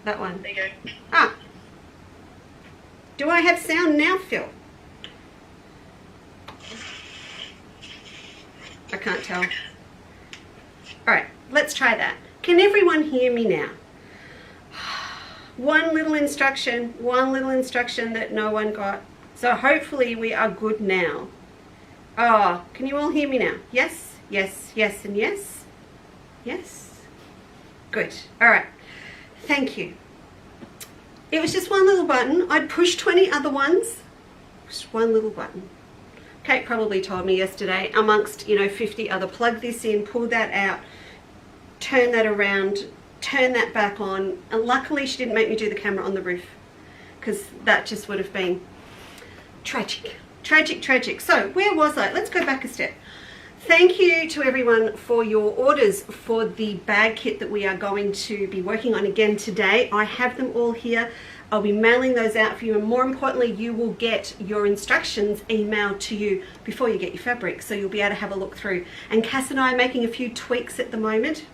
That one. There you go. Ah. Do I have sound now, Phil? I can't tell. All right, let's try that. Can everyone hear me now? One little instruction that no one got. So hopefully we are good now. Oh, can you all hear me now? Yes, yes, yes, and yes. Yes. Good. All right. Thank you. It was just one little button. I'd pushed 20 other ones. Just one little button. Kate probably told me yesterday, amongst, 50 other, plug this in, pull that out, turn that around, turn that back on. And luckily she didn't make me do the camera on the roof, because that just would have been tragic. Tragic, tragic. So where was I? Let's go back a step. Thank you to everyone for your orders for the bag kit that we are going to be working on again today. I have them all here. I'll be mailing those out for you, and more importantly, you will get your instructions emailed to you before you get your fabric, so you'll be able to have a look through. And Cass and I are making a few tweaks at the moment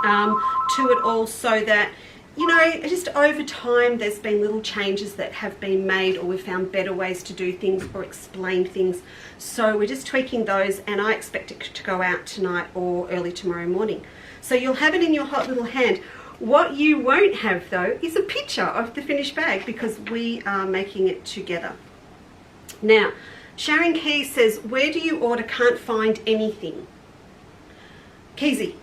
to it all, so that, just over time there's been little changes that have been made, or we've found better ways to do things or explain things. So we're just tweaking those, and I expect it to go out tonight or early tomorrow morning. So you'll have it in your hot little hand. What you won't have though is a picture of the finished bag, because we are making it together. Now, Sharon Key says, where do you order? Can't find anything. Keezy,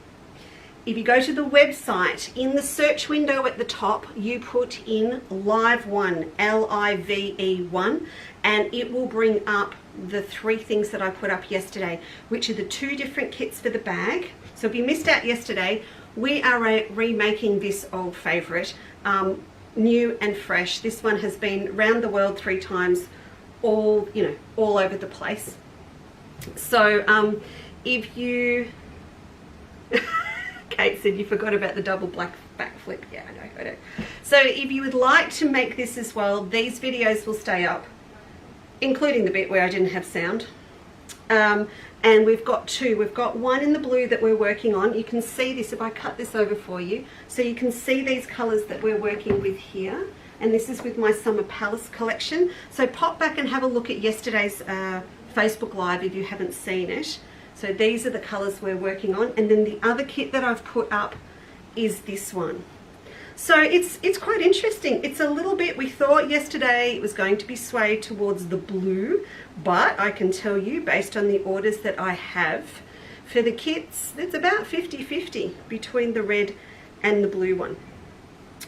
if you go to the website, in the search window at the top, you put in Live1, L-I-V-E-1, and it will bring up the 3 things that I put up yesterday, which are the 2 different kits for the bag. So if you missed out yesterday, we are remaking this old favourite, new and fresh. This one has been round the world 3 times, all over the place. So if you... Kate said you forgot about the double black backflip. Yeah, I know. So if you would like to make this as well, these videos will stay up, including the bit where I didn't have sound. And we've got 2. We've got one in the blue that we're working on. You can see this if I cut this over for you. So you can see these colours that we're working with here. And this is with my Summer Palace collection. So pop back and have a look at yesterday's Facebook Live if you haven't seen it. So these are the colours we're working on. And then the other kit that I've put up is this one. So it's quite interesting. It's a little bit, we thought yesterday it was going to be swayed towards the blue, but I can tell you, based on the orders that I have for the kits, it's about 50-50 between the red and the blue one.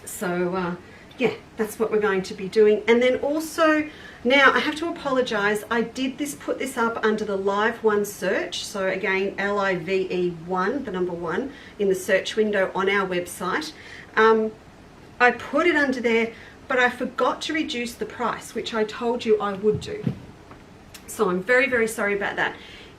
So yeah, that's what we're going to be doing. And then also, now I have to apologise, I did put this up under the Live1 search. So again, L-I-V-E-1, the number 1, in the search window on our website. I put it under there, but I forgot to reduce the price, which I told you I would do. So I'm very, very sorry about that.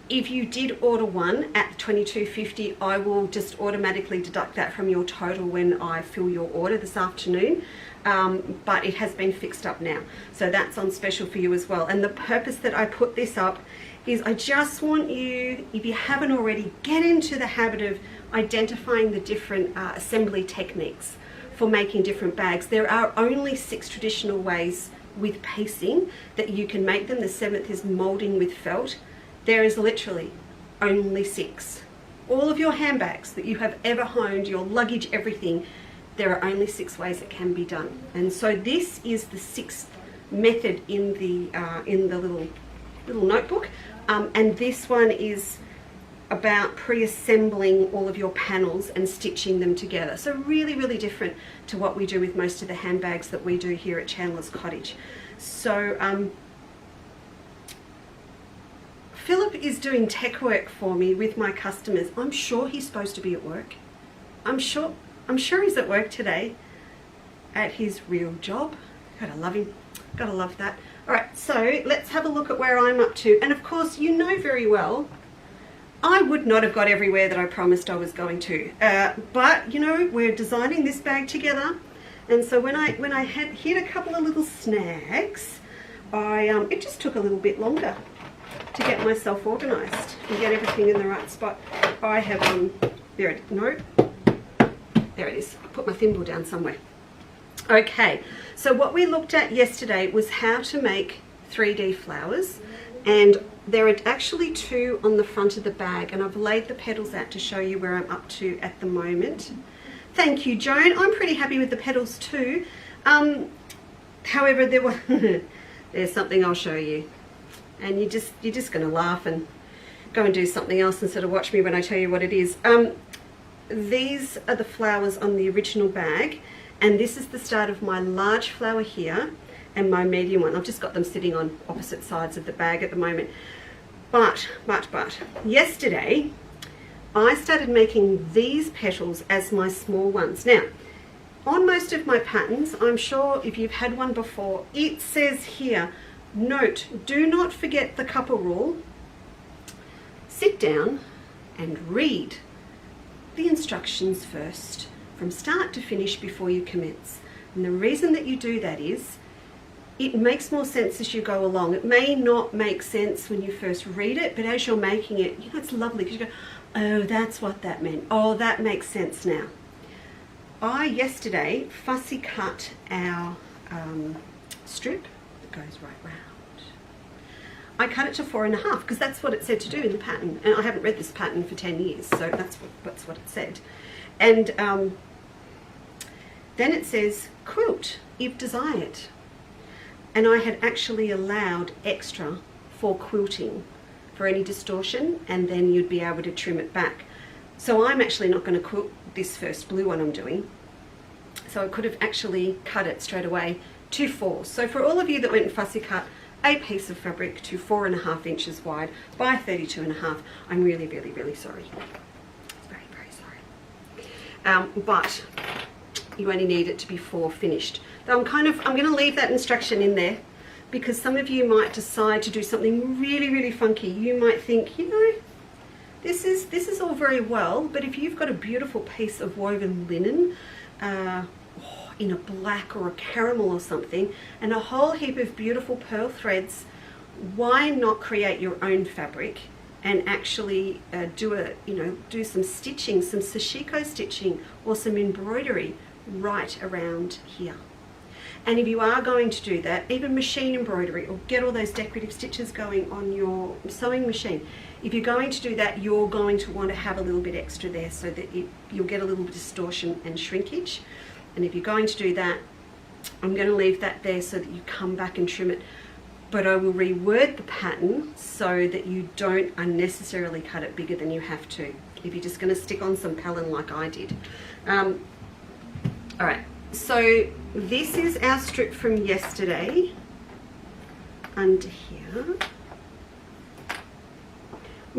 If you did order one at $22.50, I will just automatically deduct that from your total when I fill your order this afternoon. But it has been fixed up now, so that's on special for you as well. And the purpose that I put this up is I just want you, if you haven't already, get into the habit of identifying the different assembly techniques for making different bags. There are only 6 traditional ways with piecing that you can make them. The 7th is molding with felt. There is literally only 6. All of your handbags that you have ever honed, your luggage, everything, there are only 6 ways it can be done. And so this is the 6th method in the little notebook. And this one is about pre-assembling all of your panels and stitching them together. So really, really different to what we do with most of the handbags that we do here at Chandler's Cottage. So Philip is doing tech work for me with my customers. I'm sure he's supposed to be at work. I'm sure he's at work today at his real job. Gotta love him. Gotta love that. All right, so let's have a look at where I'm up to. And of course, you know very well, I would not have got everywhere that I promised I was going to. But, you know, we're designing this bag together. And so when I had hit a couple of little snags, it just took a little bit longer to get myself organised and get everything in the right spot. I have, there it is. I put my thimble down somewhere. Okay, so what we looked at yesterday was how to make 3D flowers, and there are actually 2 on the front of the bag, and I've laid the petals out to show you where I'm up to at the moment. Thank you, Joan. I'm pretty happy with the petals too. However, there's something I'll show you, and you're just going to laugh and go and do something else instead of watch me when I tell you what it is. These are the flowers on the original bag, and this is the start of my large flower here and my medium one. I've just got them sitting on opposite sides of the bag at the moment. But yesterday I started making these petals as my small ones. Now, on most of my patterns, I'm sure if you've had one before, it says here, note, do not forget the couple rule. Sit down and read the instructions first, from start to finish before you commence. And the reason that you do that is it makes more sense as you go along. It may not make sense when you first read it, but as you're making it, you know, it's lovely because you go, oh, that's what that meant. Oh, that makes sense now. I yesterday fussy cut our strip that goes right round. I cut it to 4.5 because that's what it said to do in the pattern, and I haven't read this pattern for 10 years, so that's what it said. And then it says quilt if desired, and I had actually allowed extra for quilting for any distortion, and then you'd be able to trim it back. So I'm actually not going to quilt this first blue one I'm doing, so I could have actually cut it straight away to 4. So for all of you that went and fussy cut a piece of fabric to 4.5 inches wide by 32.5, I'm really, really, really sorry. Very, very sorry. But you only need it to be 4 finished. I'm going to leave that instruction in there because some of you might decide to do something really, really funky. You might think, you know, this is all very well, but if you've got a beautiful piece of woven linen in a black or a caramel or something, and a whole heap of beautiful pearl threads, why not create your own fabric and actually do some stitching, some sashiko stitching or some embroidery right around here. And if you are going to do that, even machine embroidery, or get all those decorative stitches going on your sewing machine, if you're going to do that, you're going to want to have a little bit extra there so that you'll get a little bit of distortion and shrinkage. And if you're going to do that, I'm going to leave that there so that you come back and trim it. But I will reword the pattern so that you don't unnecessarily cut it bigger than you have to, if you're just going to stick on some pellin like I did. All right, so this is our strip from yesterday under here.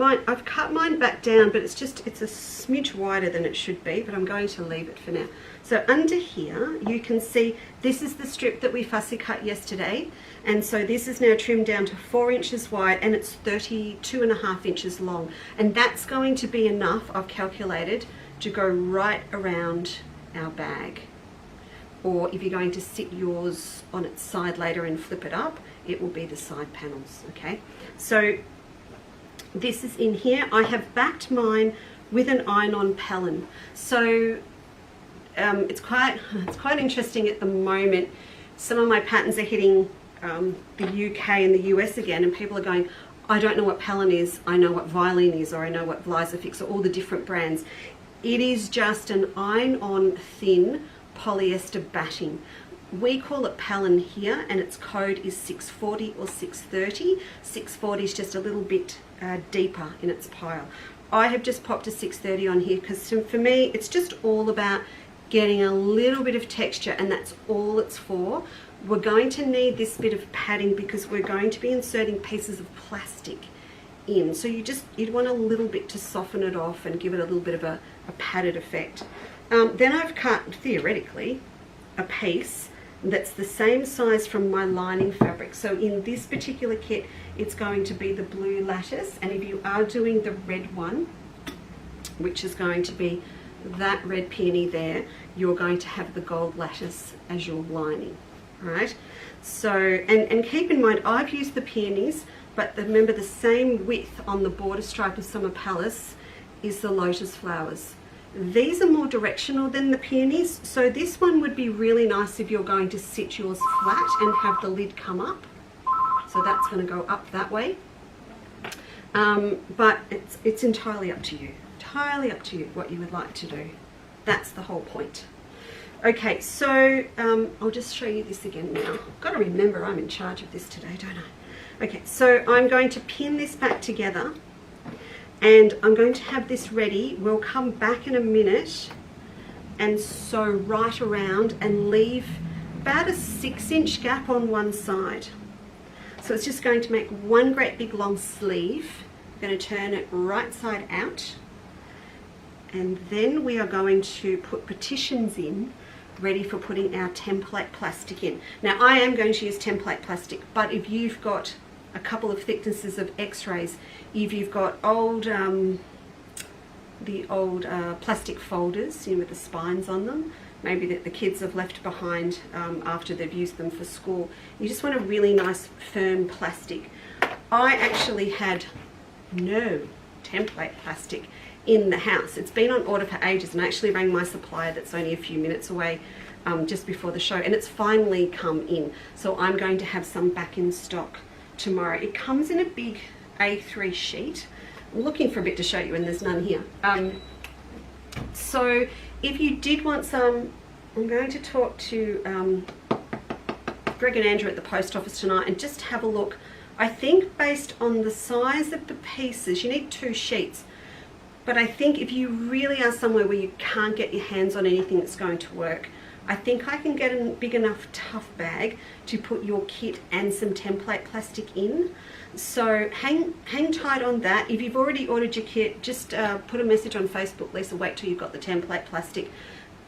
I've cut mine back down, but it's a smidge wider than it should be, but I'm going to leave it for now. So under here, you can see this is the strip that we fussy cut yesterday, and so this is now trimmed down to 4 inches wide, and it's 32.5 inches long, and that's going to be enough, I've calculated, to go right around our bag. Or if you're going to sit yours on its side later and flip it up, it will be the side panels, okay? So this is in here. I have backed mine with an iron-on pellin. So it's quite interesting at the moment. Some of my patterns are hitting the UK and the US again, and people are going, I don't know what pellin is, I know what Vilene is, or I know what Vlisafix, or all the different brands. It is just an iron-on thin polyester batting. We call it pellin here, and its code is 640 or 630. 640 is just a little bit deeper in its pile. I have just popped a 630 on here because for me it's just all about getting a little bit of texture, and that's all it's for. We're going to need this bit of padding because we're going to be inserting pieces of plastic in, so you'd want a little bit to soften it off and give it a little bit of a padded effect. Then I've cut, theoretically, a piece that's the same size from my lining fabric. So in this particular kit, it's going to be the blue lattice, and if you are doing the red one, which is going to be that red peony there, you're going to have the gold lattice as your lining, right? So, and keep in mind, I've used the peonies, but remember the same width on the border stripe of Summer Palace is the lotus flowers. These are more directional than the peonies, so this one would be really nice if you're going to sit yours flat and have the lid come up. So that's going to go up that way. But it's entirely up to you. Entirely up to you what you would like to do. That's the whole point. Okay, so I'll just show you this again now. I've got to remember I'm in charge of this today, don't I? Okay, so I'm going to pin this back together and I'm going to have this ready. We'll come back in a minute and sew right around and leave about a 6-inch gap on one side. So it's just going to make one great big long sleeve. I'm going to turn it right side out, and then we are going to put partitions in ready for putting our template plastic in. Now I am going to use template plastic, but if you've got a couple of thicknesses of x-rays, if you've got old the old plastic folders, you know, with the spines on them, maybe that the kids have left behind after they've used them for school, you just want a really nice firm plastic. I actually had no template plastic in the house. It's been on order for ages, and I actually rang my supplier that's only a few minutes away just before the show, and it's finally come in. So I'm going to have some back in stock tomorrow. It comes in a big A3 sheet. I'm looking for a bit to show you, and there's none here. So if you did want some, I'm going to talk to Greg and Andrew at the post office tonight and just have a look. I think based on the size of the pieces, you need 2 sheets. But I think if you really are somewhere where you can't get your hands on anything that's going to work, I think I can get a big enough tough bag to put your kit and some template plastic in. So hang tight on that. If you've already ordered your kit, just put a message on Facebook, Lisa, wait till you've got the template plastic,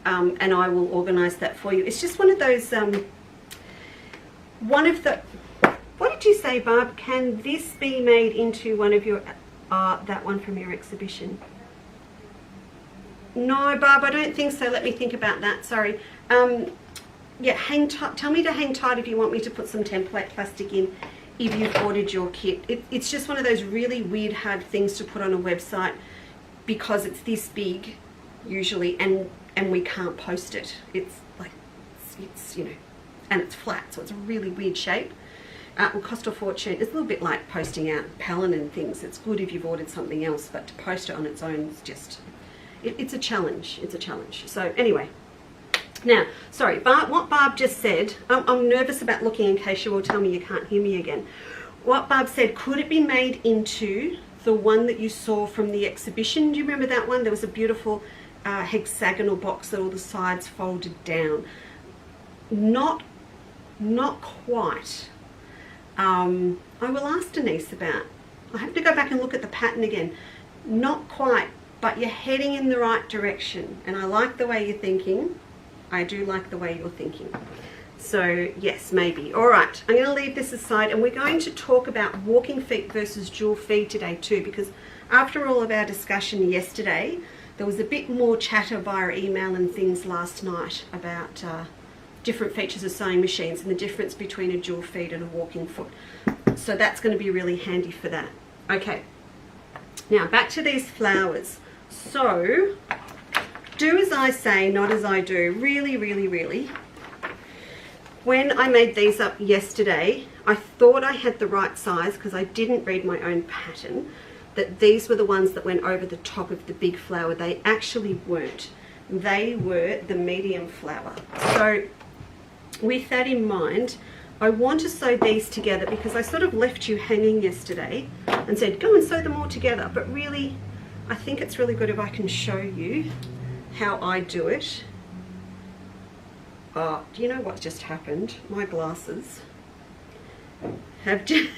and I will organise that for you. It's just one of those, what did you say, Barb? Can this be made into one of your, that one from your exhibition? No, Barb, I don't think so. Let me think about that, sorry. Yeah, hang tight. Tell me to hang tight if you want me to put some template plastic in if you've ordered your kit. It's just one of those really weird, hard things to put on a website because it's this big, usually, and we can't post it. It's like, it's you know, and it's flat, so it's a really weird shape. It will cost a fortune. It's a little bit like posting out Palin and things. It's good if you've ordered something else, but to post it on its own is just, it's a challenge. It's a challenge. So anyway, now, sorry, what Barb just said, I'm nervous about looking in case you will tell me you can't hear me again. What Barb said, could it be made into the one that you saw from the exhibition? Do you remember that one? There was a beautiful hexagonal box that all the sides folded down. Not quite. I will ask Denise about. I have to go back and look at the pattern again. Not quite, but you're heading in the right direction, and I like the way you're thinking. I do like the way you're thinking. So yes, maybe. All right, I'm going to leave this aside, and we're going to talk about walking feet versus dual feed today too, because after all of our discussion yesterday, there was a bit more chatter via email and things last night about different features of sewing machines and the difference between a dual feed and a walking foot. So that's going to be really handy for that. Okay, now back to these flowers. So do as I say, not as I do. Really, really, really. When I made these up yesterday, I thought I had the right size because I didn't read my own pattern, that these were the ones that went over the top of the big flower. They actually weren't. They were the medium flower. So with that in mind, I want to sew these together because I sort of left you hanging yesterday and said, go and sew them all together. But really, I think it's really good if I can show you how I do it. Oh, do you know what just happened? My glasses have just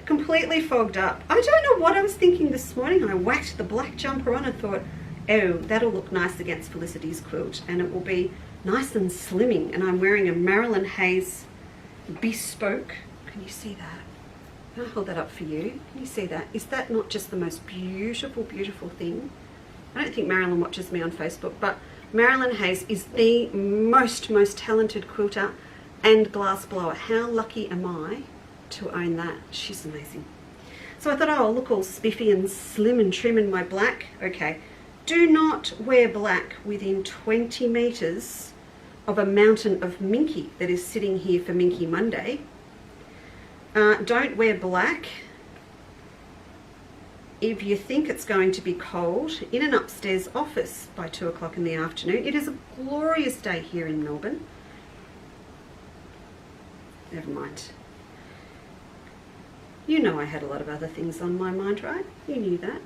completely fogged up. I don't know what I was thinking this morning. I whacked the black jumper on and thought, oh, that'll look nice against Felicity's quilt and it will be nice and slimming. And I'm wearing a Marilyn Hayes bespoke. Can you see that? I'll hold that up for you. Can you see that? Is that not just the most beautiful, beautiful thing? I don't think Marilyn watches me on Facebook, but Marilyn Hayes is the most talented quilter and glass blower. How lucky am I to own that? She's amazing. So I thought, oh, I'll look all spiffy and slim and trim in my black. Okay, Do not wear black within 20 meters of a mountain of minky that is sitting here for Minky Monday. Don't wear black if you think it's going to be cold in an upstairs office by 2 o'clock in the afternoon. It is a glorious day here in Melbourne. Never mind. You know I had a lot of other things on my mind, right? You knew that.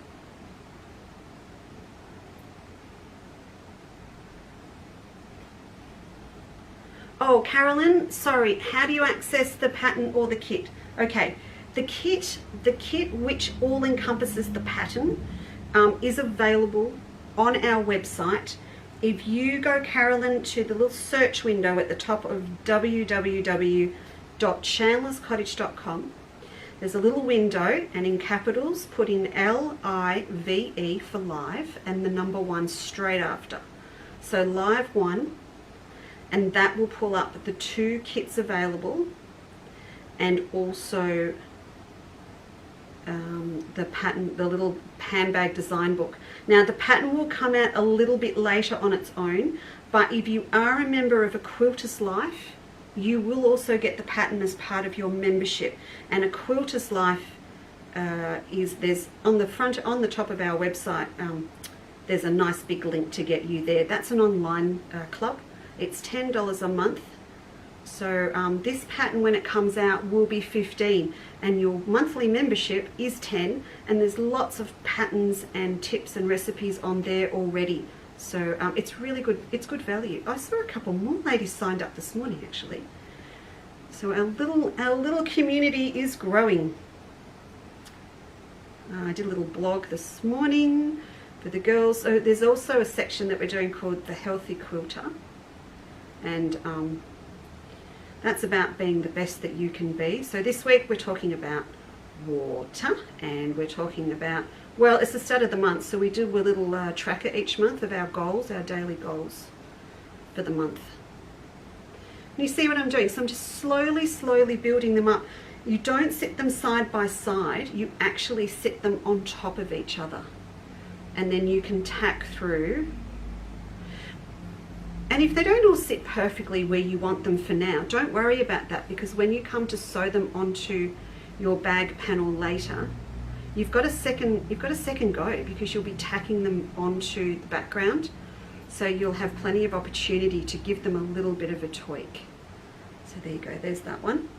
Oh, Carolyn, sorry, how do you access the pattern or the kit? Okay, the kit which all encompasses the pattern is available on our website. If you go, Carolyn, to the little search window at the top of www.chandlerscottage.com, there's a little window, and in capitals put in LIVE for live and the number 1 straight after. So live 1. And that will pull up the 2 kits available, and also the pattern, the little handbag design book. Now the pattern will come out a little bit later on its own, but if you are a member of A Quilter's Life, you will also get the pattern as part of your membership. And A Quilter's Life there's on the front, on the top of our website, there's a nice big link to get you there. That's an online club. It's $10 a month. So this pattern, when it comes out, will be $15, and your monthly membership is $10, and there's lots of patterns and tips and recipes on there already. So it's really good. It's good value. I saw a couple more ladies signed up this morning, actually. So our little community is growing. I did a little blog this morning for the girls. So there's also a section that we're doing called the Healthy Quilter. And that's about being the best that you can be. So this week we're talking about water, and we're talking about, well, it's the start of the month, so we do a little tracker each month of our goals, our daily goals for the month. And you see what I'm doing? So I'm just slowly building them up. You don't sit them side by side, you actually sit them on top of each other, and then you can tack through. And if they don't all sit perfectly where you want them for now, don't worry about that, because when you come to sew them onto your bag panel later, you've got a second go, because you'll be tacking them onto the background. So you'll have plenty of opportunity to give them a little bit of a tweak. So there you go, there's that one.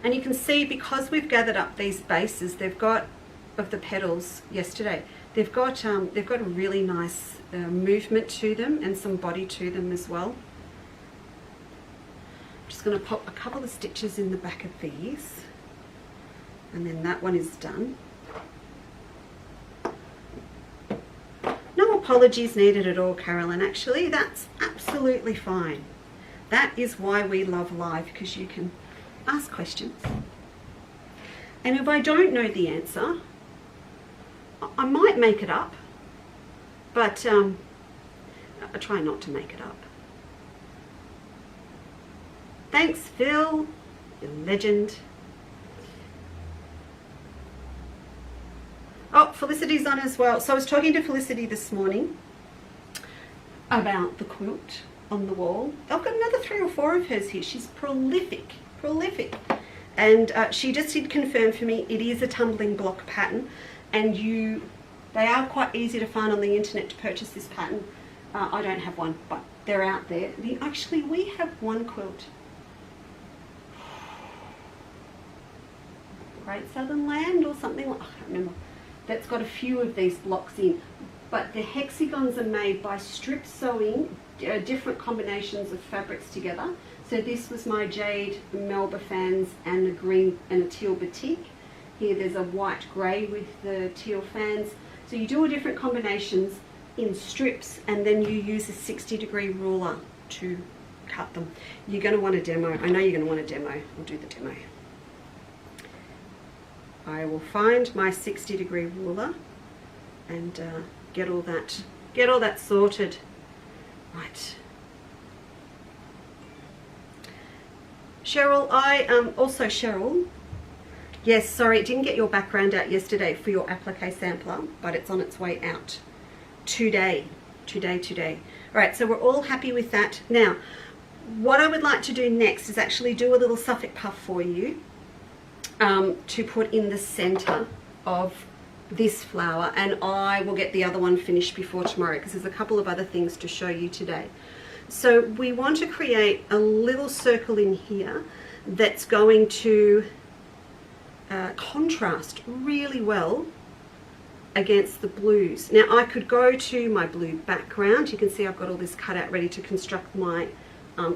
And you can see, because we've gathered up these bases, they've got, of the petals yesterday, they've got a really nice movement to them and some body to them as well. I'm just going to pop a couple of stitches in the back of these, and then that one is done. No apologies needed at all, Carolyn. Actually, that's absolutely fine. That is why we love live, because you can ask questions. And if I don't know the answer, I might make it up, but I try not to make it up. Thanks, Phil, you're a legend. Oh, Felicity's on as well. So I was talking to Felicity this morning about the quilt on the wall. I've got another 3 or 4 of hers here. She's prolific. And she just did confirm for me it is a tumbling block pattern, and they are quite easy to find on the internet to purchase this pattern. I don't have one, but they're out there. Actually, we have one quilt. Great Southern Land or something, I can't remember. That's got a few of these blocks in, but the hexagons are made by strip sewing different combinations of fabrics together. So this was my jade Melba fans and a green and a teal batik. Here there's a white grey with the teal fans. So you do all different combinations in strips, and then you use a 60-degree ruler to cut them. You're going to want a demo. I know you're going to want a demo. I'll do the demo. I will find my 60-degree ruler and get all that sorted. Right. Cheryl, Cheryl, yes, sorry, it didn't get your background out yesterday for your applique sampler, but it's on its way out. today. All right, so we're all happy with that. Now, what I would like to do next is actually do a little Suffolk Puff for you to put in the center of this flower, and I will get the other one finished before tomorrow because there's a couple of other things to show you today. So we want to create a little circle in here that's going to contrast really well against the blues. Now I could go to my blue background. You can see I've got all this cut out ready to construct my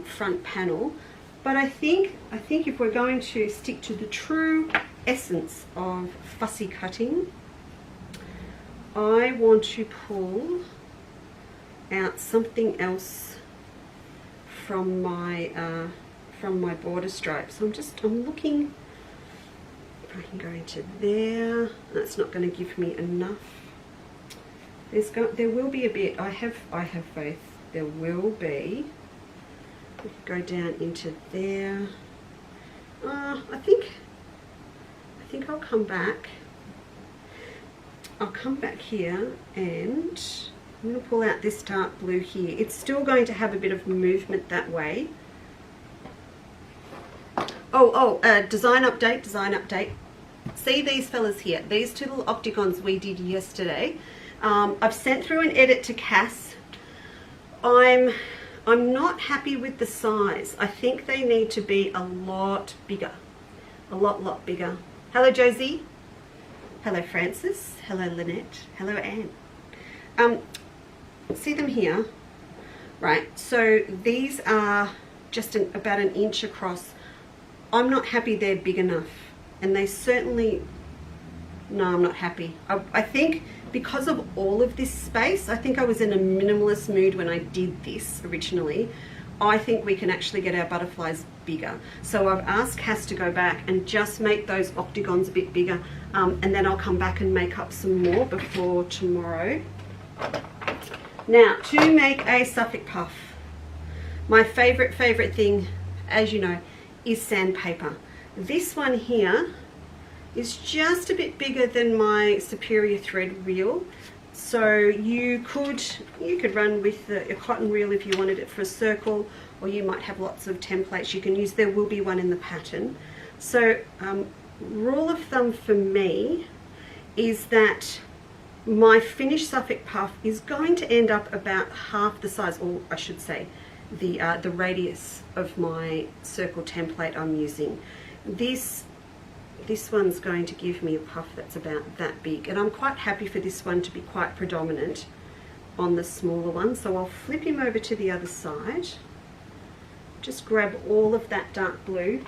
front panel, but I think if we're going to stick to the true essence of fussy cutting, I want to pull out something else from my border stripe. So I'm looking if I can go into there. That's not going to give me enough. There will be a bit. I have faith. There will be. We could go down into there. I think I'll come back. I'll come back here and I'm going to pull out this dark blue here. It's still going to have a bit of movement that way. Design update. See these fellas here, these two little octagons we did yesterday. I've sent through an edit to Cass. I'm not happy with the size. I think they need to be a lot bigger, a lot bigger. Hello Josie, hello Francis, hello Lynette, hello Anne. See them here, right? So these are just about an inch across. I'm not happy they're big enough, and they certainly, no, I'm not happy. I think because of all of this space, I think I was in a minimalist mood when I did this originally. I think we can actually get our butterflies bigger. So I've asked Cass to go back and just make those octagons a bit bigger, and then I'll come back and make up some more before tomorrow. Now, to make a Suffolk Puff, my favorite thing, as you know, is sandpaper. This one here is just a bit bigger than my Superior thread reel, so you could run with a cotton reel if you wanted it for a circle, or you might have lots of templates you can use. There will be one in the pattern. So rule of thumb for me is that my finished Suffolk Puff is going to end up about half the size, or I should say the radius of my circle template I'm using. This one's going to give me a puff that's about that big, and I'm quite happy for this one to be quite predominant on the smaller one. So I'll flip him over to the other side, just grab all of that dark blue,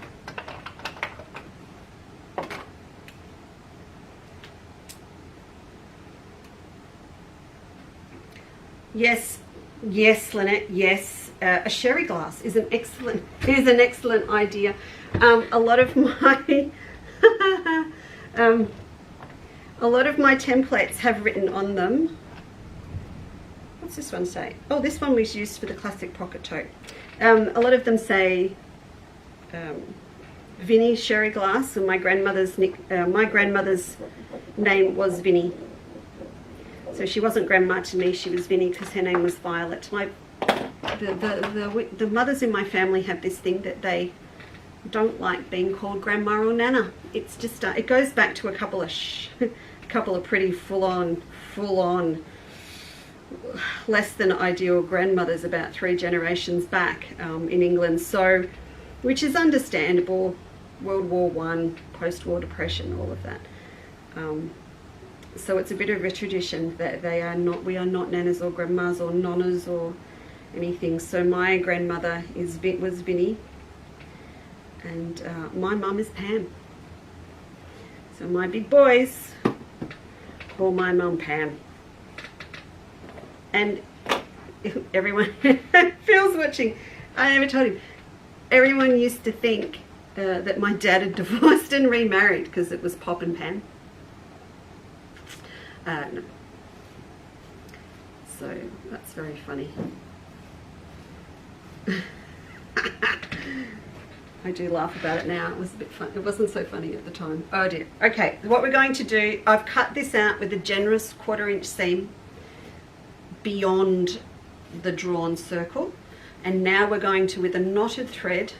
yes Lynette, yes. A sherry glass is an excellent idea. A lot of my templates have written on them. What's this one say? Oh, this one was used for the classic pocket tote. A lot of them say Vinnie sherry glass, and my grandmother's name was Vinnie. So she wasn't grandma to me, she was Vinnie because her name was Violet. The mothers in my family have this thing that they don't like being called grandma or nana. It's just it goes back to a couple of pretty full-on less than ideal grandmothers about 3 generations back in England. So, which is understandable. World War I, post-war depression, all of that. So it's a bit of a tradition that we are not nanas or grandmas or nonnas or anything. So my grandmother was Vinnie, and my mum is Pam. So my big boys call my mum Pam. And everyone, Phil's watching, I never told him, everyone used to think that my dad had divorced and remarried because it was Pop and Pam. No. So that's very funny. I do laugh about it now. It was a bit fun. It wasn't so funny at the time. Oh dear. Okay, what we're going to do, I've cut this out with a generous 1/4 inch seam. beyond the drawn circle. And now we're going to, with a knotted thread,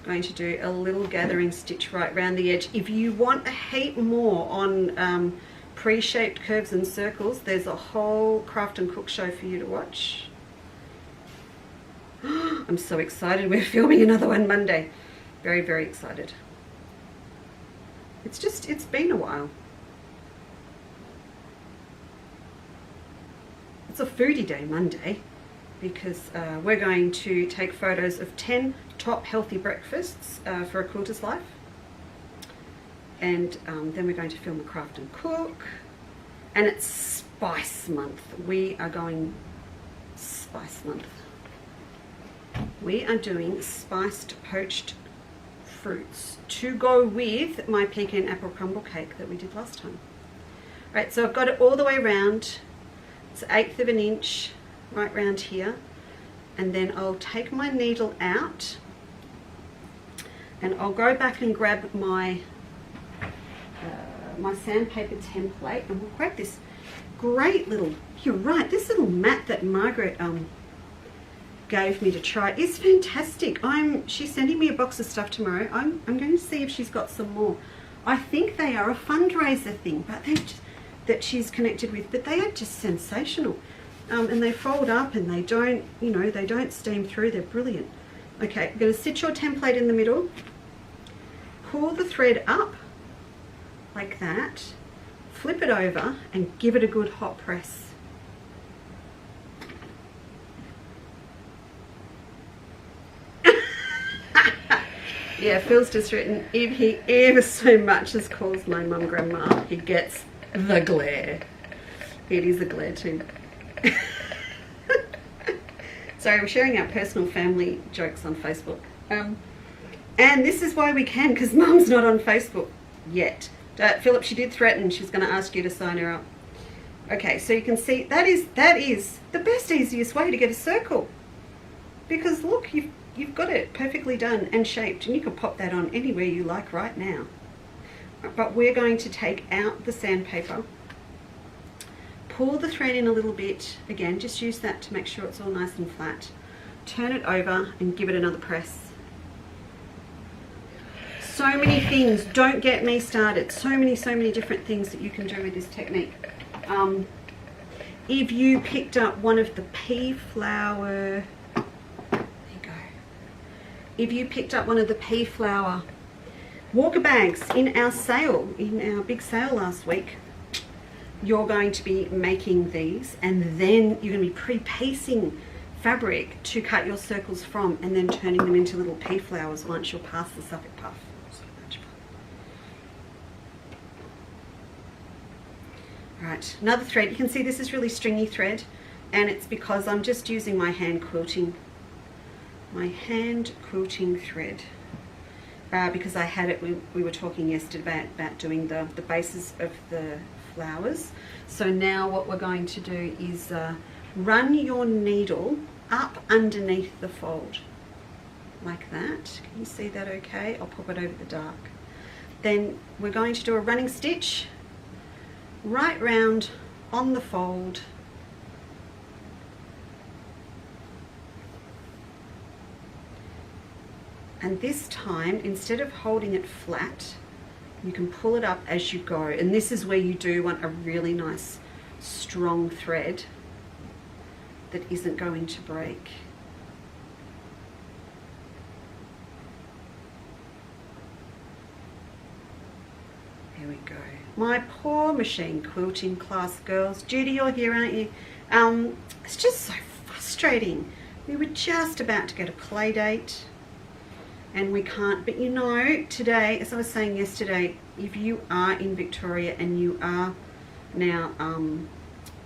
going to do a little gathering stitch right round the edge. If you want a heap more on pre-shaped curves and circles, there's a whole craft and cook show for you to watch. I'm so excited. We're filming another one Monday. Very, very excited. It's been a while. It's a foodie day Monday because we're going to take photos of 10 top healthy breakfasts for a quilter's life. And then we're going to film a craft and cook. And it's Spice Month. We are going Spice Month. We are doing spiced poached fruits to go with my pecan apple crumble cake that we did last time. Right, so I've got it all the way around. It's 1/8 of an inch right round here, and then I'll take my needle out and I'll go back and grab my my sandpaper template, and we'll grab this great little, you're right, this little mat that Margaret gave me to try is fantastic. She's sending me a box of stuff tomorrow. I'm going to see if she's got some more. I think they are a fundraiser thing, but that she's connected with, but they are just sensational. And they fold up and they don't, you know, they don't steam through. They're brilliant. Okay, I'm going to stitch your template in the middle, pull the thread up like that, flip it over and give it a good hot press. Yeah, Phil's just written, if he ever so much as calls my mum grandma, he gets the glare. It is a glare too. Sorry, we're sharing our personal family jokes on Facebook. And this is why we can, because Mum's not on Facebook yet. Philip, she did threaten she's going to ask you to sign her up. Okay, so you can see that is the best, easiest way to get a circle. Because look, you've got it perfectly done and shaped, and you can pop that on anywhere you like right now. But we're going to take out the sandpaper, pull the thread in a little bit, again just use that to make sure it's all nice and flat, turn it over and give it another press. So many things, don't get me started, so many different things that you can do with this technique. If you picked up one of the pea flower, if you picked up one of the pea flower walker bags in our sale, in our big sale last week, you're going to be making these, and then you're going to be pre-piecing fabric to cut your circles from, and then turning them into little pea flowers once you're past the Suffolk Puff. So much fun. Right, another thread. You can see this is really stringy thread, and it's because I'm just using my hand quilting thread, because I had it, we were talking yesterday about doing the bases of the flowers. So now what we're going to do is run your needle up underneath the fold like that. Can you see that okay? I'll pop it over the dark. Then we're going to do a running stitch right round on the fold, and this time, instead of holding it flat, you can pull it up as you go. And this is where you do want a really nice strong thread that isn't going to break. There we go. My poor machine quilting class girls. Judy, you're here, aren't you? It's just so frustrating. We were just about to get a play date, and we can't. But you know, today, as I was saying yesterday, if you are in Victoria and you are now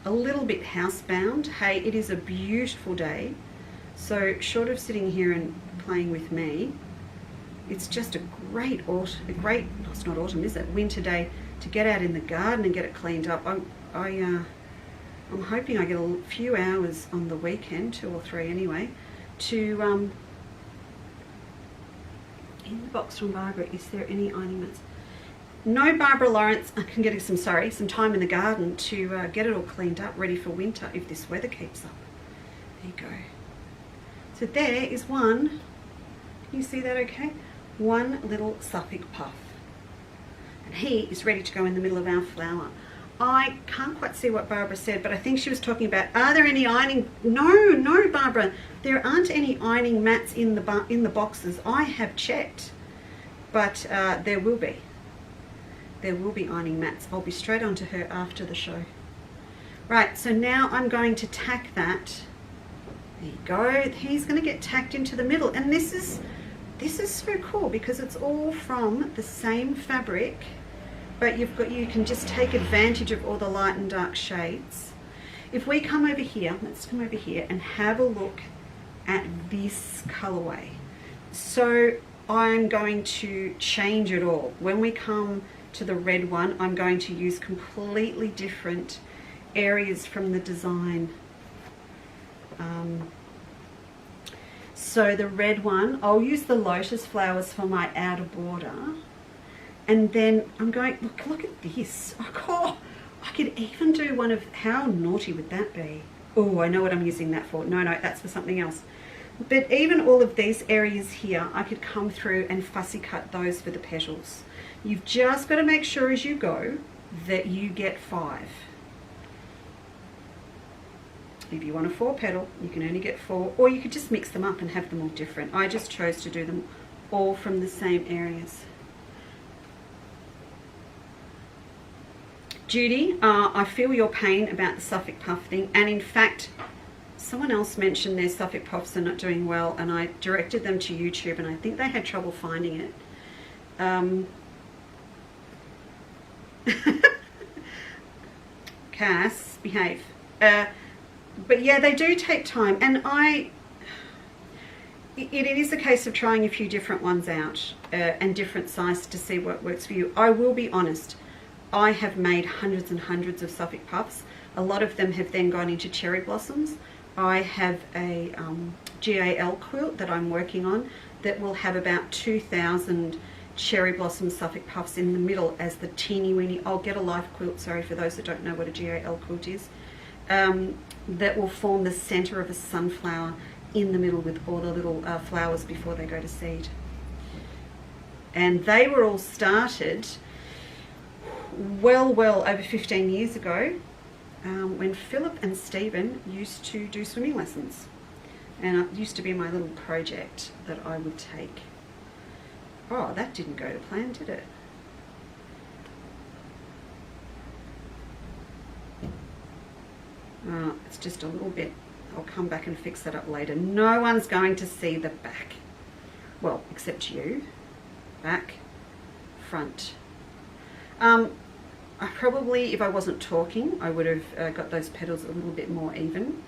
a little bit housebound, hey, it is a beautiful day. So short of sitting here and playing with me, it's just a great it's not autumn, is it? Winter day to get out in the garden and get it cleaned up. I'm hoping I get a few hours on the weekend, 2 or 3 anyway, to in the box from Margaret, is there any ornaments? No Barbara Lawrence. I can get some time in the garden to get it all cleaned up, ready for winter if this weather keeps up. There you go. So there is one. Can you see that okay? One little Suffolk Puff. And he is ready to go in the middle of our flower. I can't quite see what Barbara said, but I think she was talking about, are there any ironing? No, Barbara, there aren't any ironing mats in the boxes. I have checked, but there will be. There will be ironing mats. I'll be straight on to her after the show. Right, so now I'm going to tack that. There you go. He's going to get tacked into the middle, and this is so cool because it's all from the same fabric. But you can just take advantage of all the light and dark shades. If we come over here, let's come over here and have a look at this colorway. So I'm going to change it all. When we come to the red one, I'm going to use completely different areas from the design. So the red one, I'll use the lotus flowers for my outer border. And then I'm going, look at this. Oh, I could even do one of, how naughty would that be? Oh, I know what I'm using that for. No, that's for something else. But even all of these areas here, I could come through and fussy cut those for the petals. You've just got to make sure as you go that you get 5. If you want a 4 petal, you can only get 4, or you could just mix them up and have them all different. I just chose to do them all from the same areas. Judy, I feel your pain about the Suffolk Puff thing, and in fact someone else mentioned their Suffolk Puffs are not doing well, and I directed them to YouTube and I think they had trouble finding it. Cass, behave. But yeah, they do take time, and it is a case of trying a few different ones out and different sizes to see what works for you. I will be honest, I have made hundreds and hundreds of Suffolk Puffs. A lot of them have then gone into cherry blossoms. I have a GAL quilt that I'm working on that will have about 2,000 cherry blossom Suffolk Puffs in the middle as the teeny weeny, I'll get a life quilt, sorry for those that don't know what a GAL quilt is, that will form the center of a sunflower in the middle with all the little flowers before they go to seed. And they were all started well over 15 years ago when Philip and Stephen used to do swimming lessons, and it used to be my little project that I would take. Oh, that didn't go to plan, did it? Oh, it's just a little bit. I'll come back and fix that up later. No one's going to see the back. Well, except you. Back, front. I probably, if I wasn't talking, I would have got those petals a little bit more even,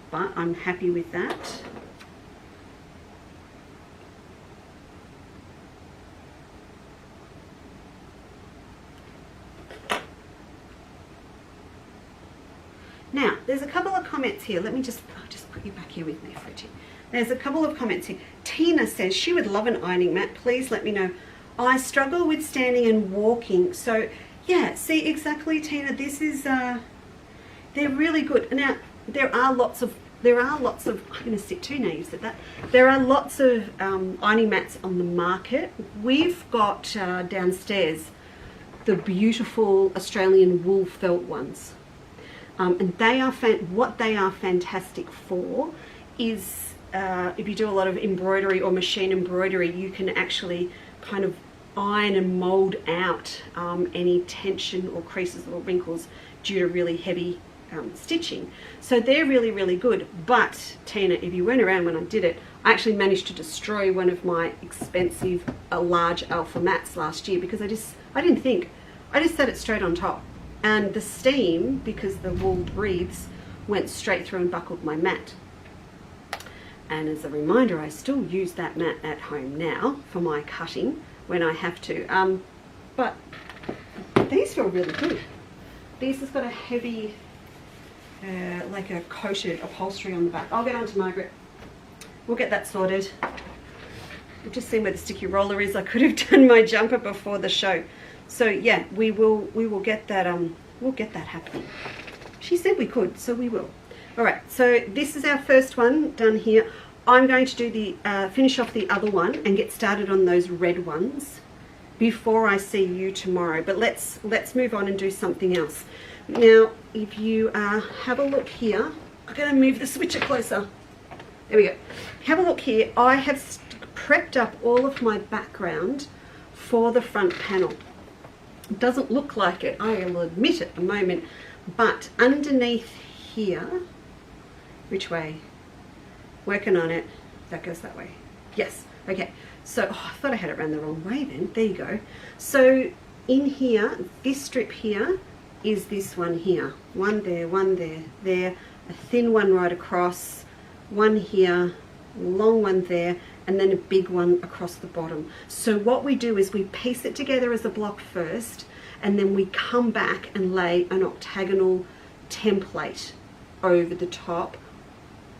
but I'm happy with that. Now, there's a couple of comments here. I'll just put you back here with me, Freddy. There's a couple of comments here. Tina says she would love an ironing mat. Please let me know. I struggle with standing and walking. So, yeah, see, exactly, Tina. This is, they're really good. Now, there are lots of, I'm going to sit too now, you said that. There are lots of ironing mats on the market. We've got downstairs the beautiful Australian wool felt ones. And they are what they are fantastic for is if you do a lot of embroidery or machine embroidery, you can actually kind of iron and mold out any tension or creases or wrinkles due to really heavy stitching. So they're really good. But Tina, if you weren't around when I did it, I actually managed to destroy one of my expensive large alpha mats last year because I didn't think. I just set it straight on top. And the steam, because the wool breathes, went straight through and buckled my mat. And as a reminder, I still use that mat at home now for my cutting when I have to. But these feel really good. These has got a heavy, like a coated upholstery on the back. I'll get on to Margaret. We'll get that sorted. I've just seen where the sticky roller is. I could have done my jumper before the show. So yeah, we will get that we'll get that happening. She said we could, so we will. All right, so this is our first one done here. I'm going to do the finish off the other one and get started on those red ones before I see you tomorrow. But let's move on and do something else. Now, if you have a look here, I'm going to move the switcher closer. There we go. Have a look here. I have prepped up all of my background for the front panel. It doesn't look like it, I will admit at the moment, but underneath here, which way? Working on it. That goes that way. Yes. Okay. So I thought I had it around the wrong way then. There you go. So in here, this strip here is this one here. One there, there, a thin one right across, one here, long one there, and then a big one across the bottom. So what we do is we piece it together as a block first, and then we come back and lay an octagonal template over the top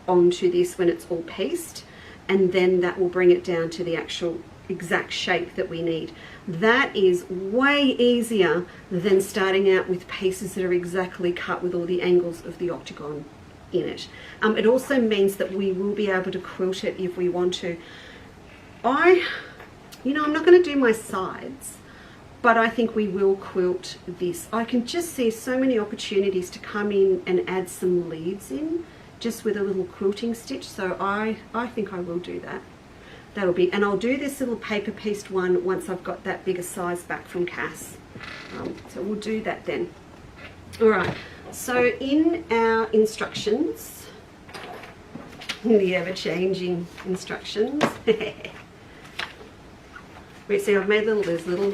onto this when it's all pieced, and then that will bring it down to the actual exact shape that we need. That is way easier than starting out with pieces that are exactly cut with all the angles of the octagon in it. It also means that we will be able to quilt it if we want to. I'm not going to do my sides, but I think we will quilt this. I can just see so many opportunities to come in and add some leaves in just with a little quilting stitch, so I think I will do that. That'll be, and I'll do this little paper pieced one once I've got that bigger size back from Cass. So we'll do that then. All right, so in our instructions, the ever-changing instructions, we see I've made there's little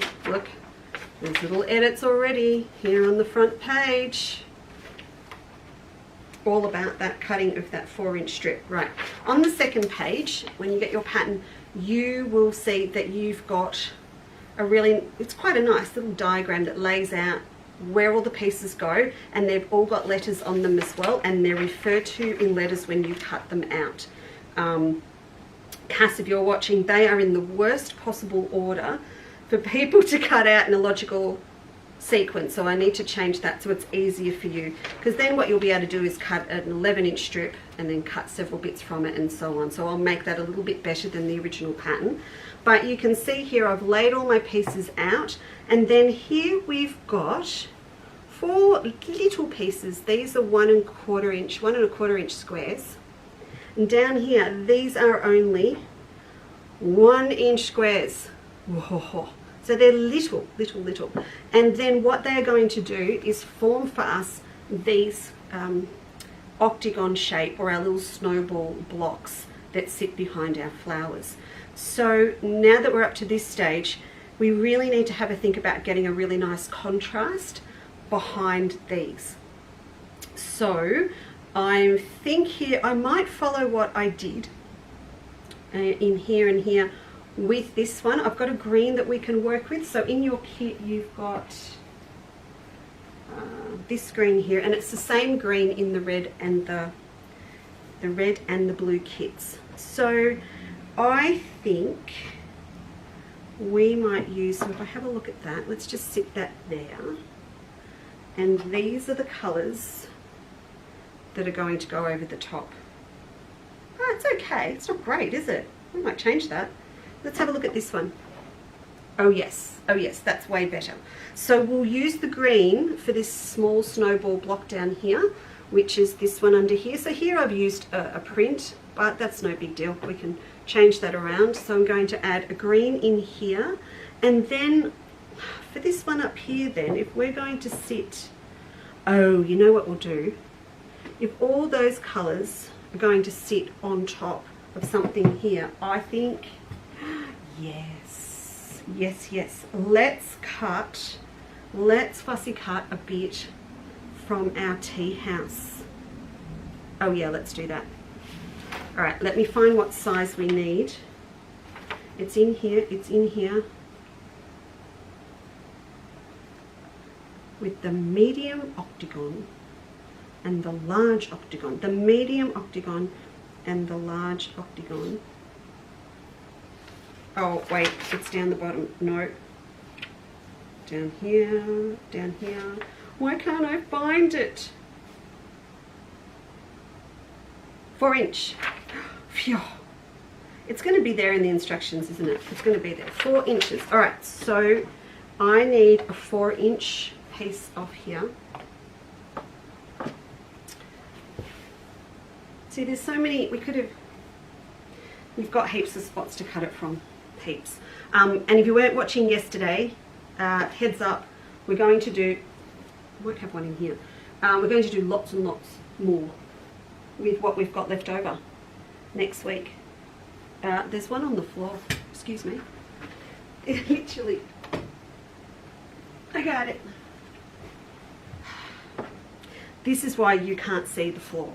edits already here on the front page, all about that cutting of that 4-inch strip. Right, on the second page, when you get your pattern, you will see that you've got it's quite a nice little diagram that lays out where all the pieces go, and they've all got letters on them as well, and they're referred to in letters when you cut them out. Cass, if you're watching, they are in the worst possible order for people to cut out in a logical sequence, so I need to change that so it's easier for you, because then what you'll be able to do is cut an 11-inch strip and then cut several bits from it and so on. So I'll make that a little bit better than the original pattern. But you can see here I've laid all my pieces out, and then here we've got 4 little pieces. These are 1 1/4 inch squares, and down here these are only 1-inch squares. Whoa. So they're little. And then what they're going to do is form for us these octagon shape, or our little snowball blocks that sit behind our flowers. So now that we're up to this stage, we really need to have a think about getting a really nice contrast behind these. So I think here I might follow what I did in here and here. With this one, I've got a green that we can work with. So in your kit, you've got this green here, and it's the same green in the red and the red and the blue kits. So I think we might use, so if I have a look at that, let's just sit that there. And these are the colours that are going to go over the top. Oh, it's okay. It's not great, is it? We might change that. Let's have a look at this one. Oh yes, that's way better. So we'll use the green for this small snowball block down here, which is this one under here. So here I've used a print, but that's no big deal. We can change that around. So I'm going to add a green in here, and then for this one up here then, if we're going to sit, oh, you know what we'll do? If all those colours are going to sit on top of something here, I think, yes, let's fussy cut a bit from our tea house. Oh yeah, let's do that. All right, let me find what size we need. It's in here with the medium octagon and the large octagon, the medium octagon and the large octagon. Oh wait, it's down the bottom. No, down here, down here. Why can't I find it? 4 inch. Phew. It's going to be there in the instructions, isn't it? It's going to be there. 4 inches. All right, so I need a 4 inch piece off here. See, there's so many, we've got heaps of spots to cut it from, heaps. And if you weren't watching yesterday, heads up, we're going to do, I won't have one in here, we're going to do lots and lots more with what we've got left over next week. There's one on the floor, excuse me. It literally, I got it. This is why you can't see the floor,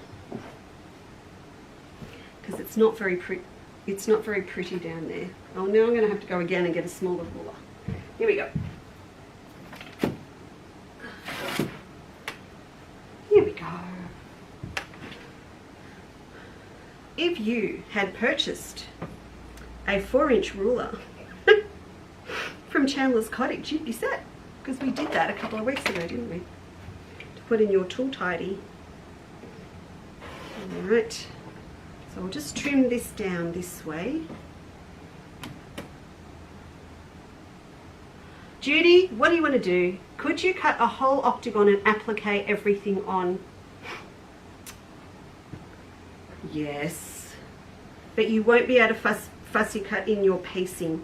because it's not very pretty. It's not very pretty down there. Oh, now I'm going to have to go again and get a smaller ruler. Here we go. Here we go. If you had purchased a 4 inch ruler from Chandler's Cottage, you'd be set, because we did that a couple of weeks ago, didn't we? To put in your tool tidy. Alright. So I'll just trim this down this way. Judy, what do you want to do? Could you cut a whole octagon and applique everything on? Yes. But you won't be able to fussy cut in your piecing.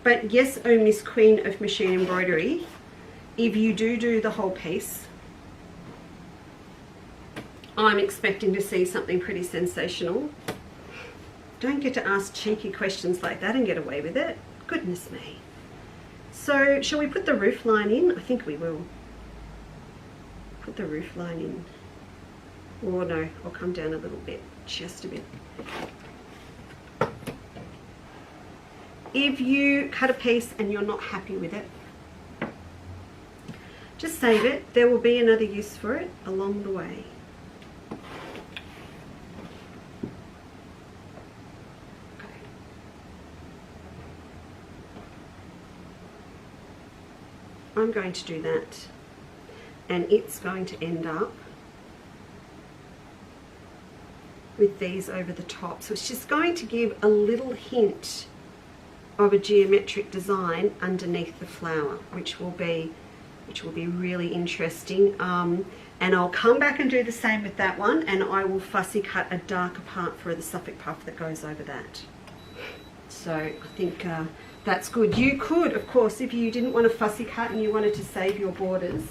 But yes, oh Miss Queen of Machine Embroidery, if you do the whole piece, I'm expecting to see something pretty sensational. Don't get to ask cheeky questions like that and get away with it. Goodness me. So, shall we put the roof line in? I think we will. Put the roof line in. Oh no, I'll come down a little bit, just a bit. If you cut a piece and you're not happy with it, just save it. There will be another use for it along the way. I'm going to do that, and it's going to end up with these over the top. So it's just going to give a little hint of a geometric design underneath the flower, which will be really interesting. And I'll come back and do the same with that one, and I will fussy cut a darker part for the Suffolk Puff that goes over that. So I think that's good. You could, of course, if you didn't want to fussy cut and you wanted to save your borders,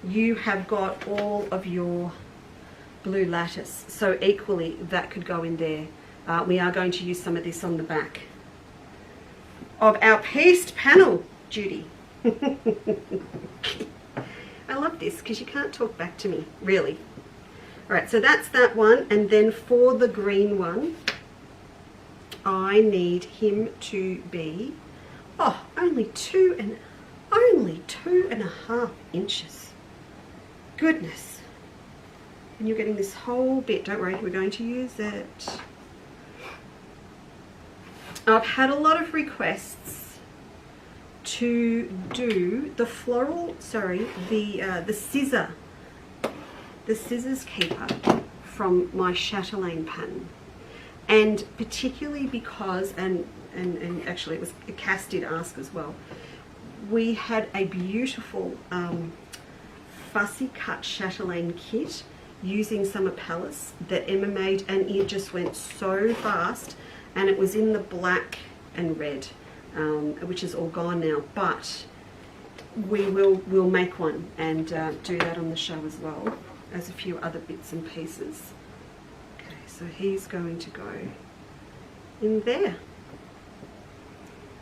you have got all of your blue lattice. So equally, that could go in there. We are going to use some of this on the back of our pieced panel, Judy. I love this because you can't talk back to me, really. All right, so that's that one. And then for the green one, I need him to be, oh, only 2.5 inches. Goodness. And you're getting this whole bit. Don't worry, we're going to use it. I've had a lot of requests to do the floral, sorry, the Scissors Keeper from my chatelaine pattern. And particularly because, and actually it was Cass did ask as well, we had a beautiful fussy cut chatelaine kit using some Apellis that Emma made, and it just went so fast, and it was in the black and red, which is all gone now, but we'll make one and do that on the show as well as a few other bits and pieces. Okay, so he's going to go in there.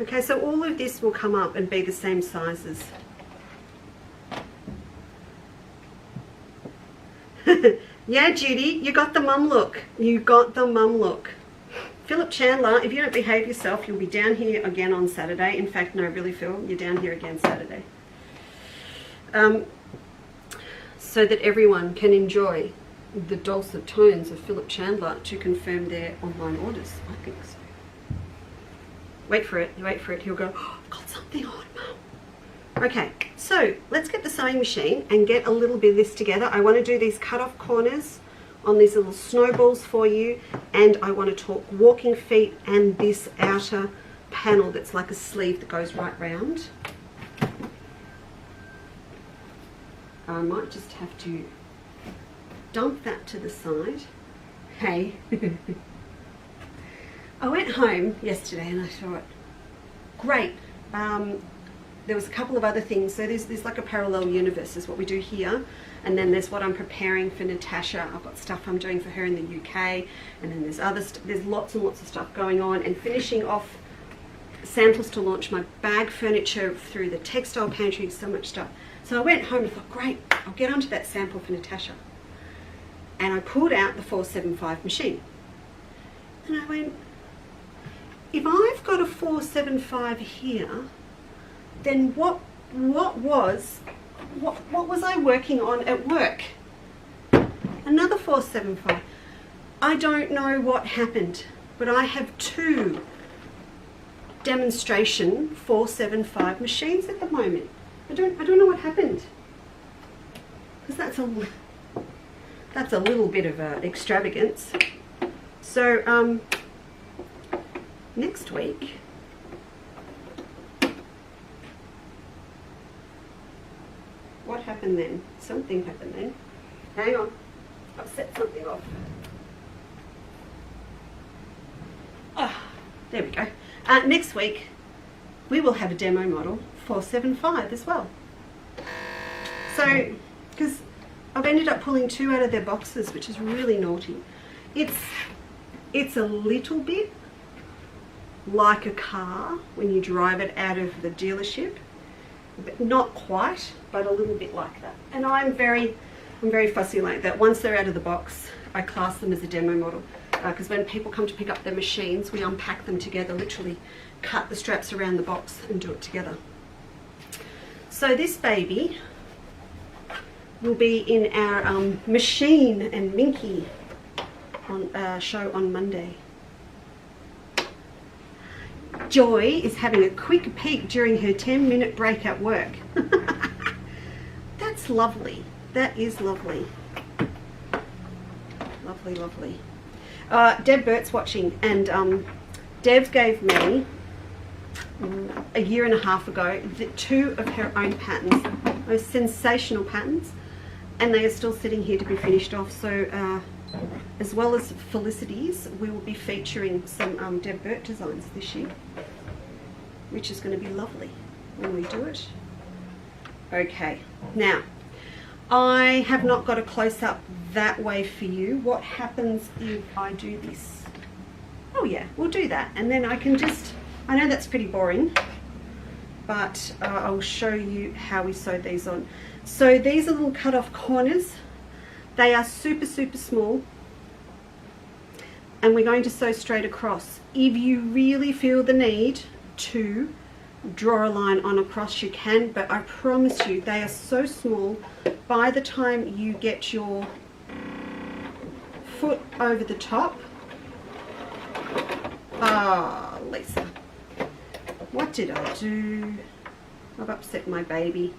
Okay, so all of this will come up and be the same sizes. Yeah, Judy, you got the mum look. You got the mum look. Philip Chandler, if you don't behave yourself, you'll be down here again on Saturday. In fact, no, really, Phil, you're down here again Saturday. So that everyone can enjoy the dulcet tones of Philip Chandler to confirm their online orders. I think so. Wait for it, he'll go, oh, I've got something on, Mum. Okay, so let's get the sewing machine and get a little bit of this together. I want to do these cut off corners on these little snowballs for you, and I want to talk walking feet and this outer panel that's like a sleeve that goes right round. I might just have to dump that to the side. Hey. I went home yesterday and I thought, great, there was a couple of other things. So there's like a parallel universe is what we do here, and then there's what I'm preparing for Natasha. I've got stuff I'm doing for her in the UK, and then there's lots and lots of stuff going on, and finishing off samples to launch my bag furniture through the textile pantry. So much stuff. So I went home and thought, great, I'll get onto that sample for Natasha, and I pulled out the 475 machine, and I went, if I've got a 475 here, then what was I working on at work? Another 475. I don't know what happened, but I have 2 demonstration 475 machines at the moment. I don't know what happened, because that's a little bit of extravagance. So next week, what happened then? Something happened then. Hang on, I've set something off. Ah, there we go. Next week, we will have a demo model 475 as well. So, because I've ended up pulling 2 out of their boxes, which is really naughty. It's a little bit like a car when you drive it out of the dealership, but not quite, but a little bit like that. And I'm very fussy like that. Once they're out of the box, I class them as a demo model, because when people come to pick up their machines, we unpack them together, literally cut the straps around the box and do it together. So this baby will be in our Machine and Minky show on Monday. Joy is having a quick peek during her 10-minute break at work. That's lovely. That is lovely. Lovely, lovely. Deb Burt's watching, and Deb gave me a year and a half ago 2 of her own patterns, those sensational patterns, and they are still sitting here to be finished off. So as well as Felicity's, we will be featuring some Deb Burt designs this year, which is going to be lovely when we do it. Okay, now I have not got a close-up that way for you. What happens if I do this? Oh yeah, we'll do that, and then I can just, I know that's pretty boring, but I'll show you how we sew these on. So these are little cut-off corners. They are super, super small, and we're going to sew straight across. If you really feel the need to draw a line on across, you can, but I promise you they are so small, by the time you get your foot over the top. Ah, Lisa, what did I do? I've upset my baby.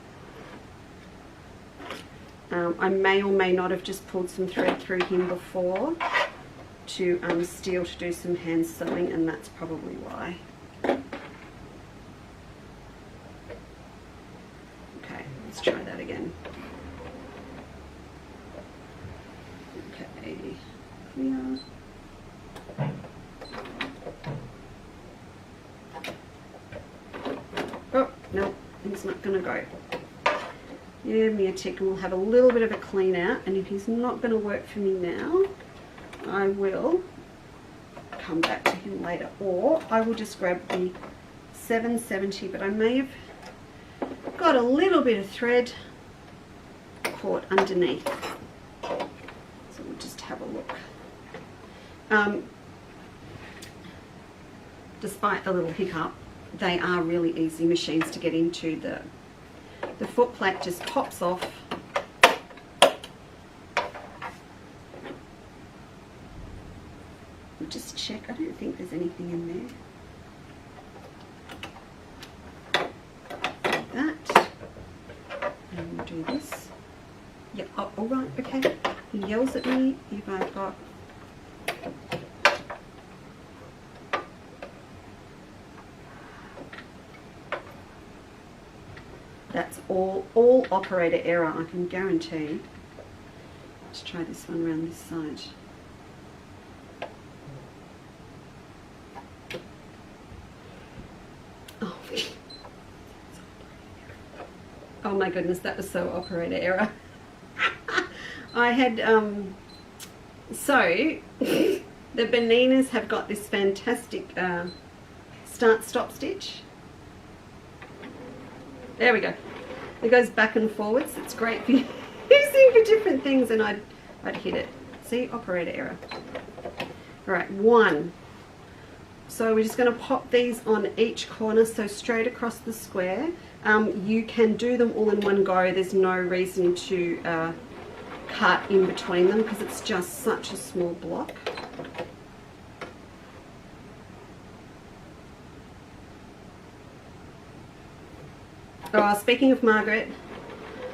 I may or may not have just pulled some thread through him before to steel to do some hand sewing, and that's probably why. Okay, let's try that again. Okay, clear. Oh, no, it's not going to go. Give me a tick and we'll have a little bit of a clean out, and if he's not going to work for me now, I will come back to him later, or I will just grab the 770, but I may have got a little bit of thread caught underneath, so we'll just have a look. Despite the little hiccup, they are really easy machines to get into. The foot plate just pops off. Just check, I don't think there's anything in there. Like that. Yeah, oh, all right, okay. He yells at me if I've got... That's all operator error, I can guarantee. Let's try this one around this side. Oh, oh my goodness, that was so operator error. I had, so the Baninas have got this fantastic start-stop stitch. There we go. It goes back and forwards. It's great for using for different things, and I'd hit it. See, operator error. All right, 1. So we're just going to pop these on each corner, so straight across the square. You can do them all in one go. There's no reason to cut in between them because it's just such a small block. Oh, speaking of Margaret,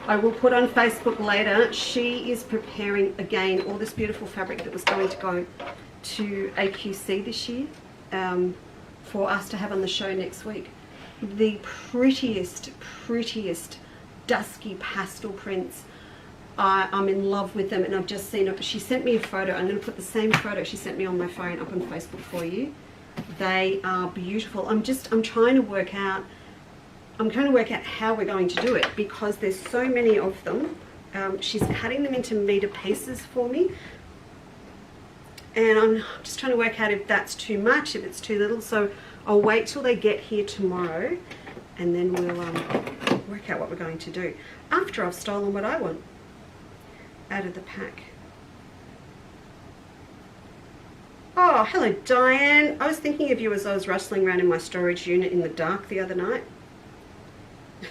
I will put on Facebook later. She is preparing again all this beautiful fabric that was going to go to AQC this year for us to have on the show next week. The prettiest dusky pastel prints. I'm in love with them, and I've just seen it. She sent me a photo. I'm going to put the same photo she sent me on my phone up on Facebook for you. They are beautiful. I'm trying to work out how we're going to do it because there's so many of them. She's cutting them into meter pieces for me, and I'm just trying to work out if that's too much, if it's too little. So I'll wait till they get here tomorrow, and then we'll work out what we're going to do after I've stolen what I want out of the pack. Oh, hello Diane. I was thinking of you as I was rustling around in my storage unit in the dark the other night.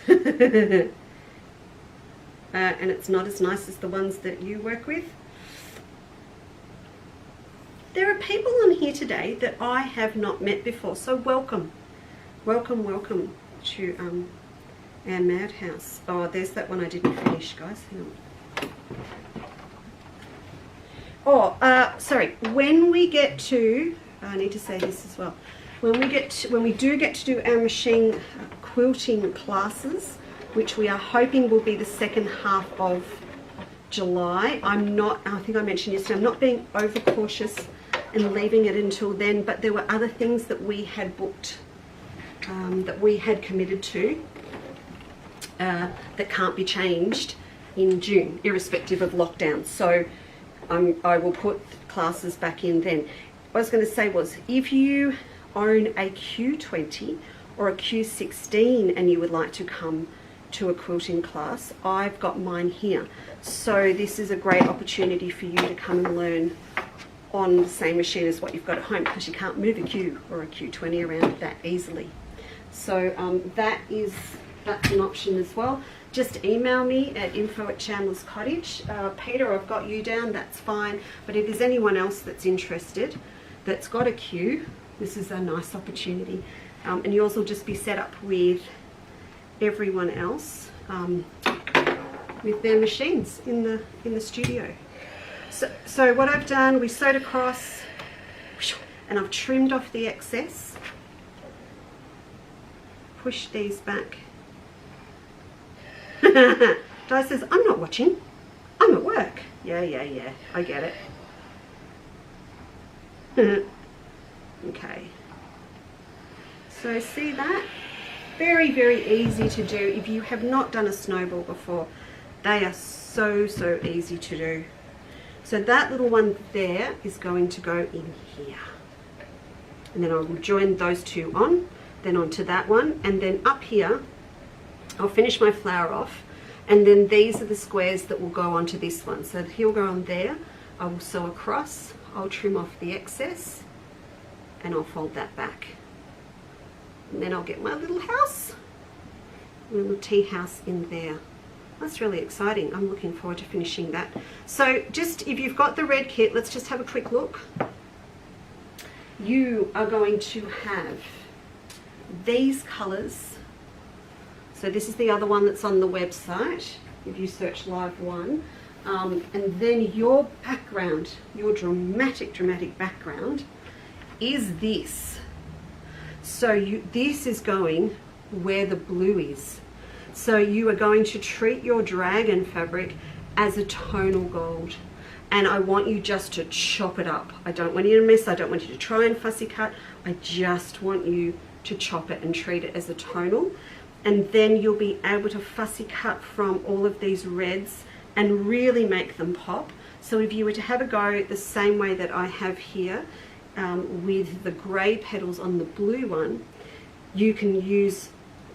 And it's not as nice as the ones that you work with. There are people on here today that I have not met before, so welcome to our madhouse. Oh, there's that one I didn't finish, guys. Hang on. Oh, sorry, when we get to, I need to say this as well, when we do get to do our machine quilting classes, which we are hoping will be the second half of July. I think I mentioned yesterday, I'm not being over cautious and leaving it until then, but there were other things that we had booked, that we had committed to, that can't be changed in June, irrespective of lockdown. So I will put classes back in then. What I was going to say was, if you own a Q20 or a Q16 and you would like to come to a quilting class, I've got mine here. So this is a great opportunity for you to come and learn on the same machine as what you've got at home, because you can't move a Q or a Q20 around that easily. So that's an option as well. Just email me at info@Chandler's Cottage. Peter, I've got you down, that's fine. But if there's anyone else that's interested, that's got a Q, this is a nice opportunity. And yours will just be set up with everyone else with their machines in the studio. So what I've done, we sewed across and I've trimmed off the excess, pushed these back. Di says, I'm not watching, I'm at work. Yeah, I get it. Okay. So see that? Very, very easy to do. If you have not done a snowball before, they are so easy to do. So that little one there is going to go in here. And then I will join those two on, then onto that one, and then up here, I'll finish my flower off, and then these are the squares that will go onto this one. So he'll go on there, I will sew across, I'll trim off the excess, and I'll fold that back. And then I'll get my little house, little tea house in there. That's really exciting. I'm looking forward to finishing that. So just, if you've got the red kit, let's just have a quick look. You are going to have these colours. So this is the other one that's on the website. If you search Live 1, And then your background, your dramatic background is this. So this is going where the blue is. So you are going to treat your dragon fabric as a tonal gold. And I want you just to chop it up. I don't want you to miss, I don't want you to try and fussy cut. I just want you to chop it and treat it as a tonal. And then you'll be able to fussy cut from all of these reds and really make them pop. So if you were to have a go the same way that I have here, with the grey petals on the blue one, you can use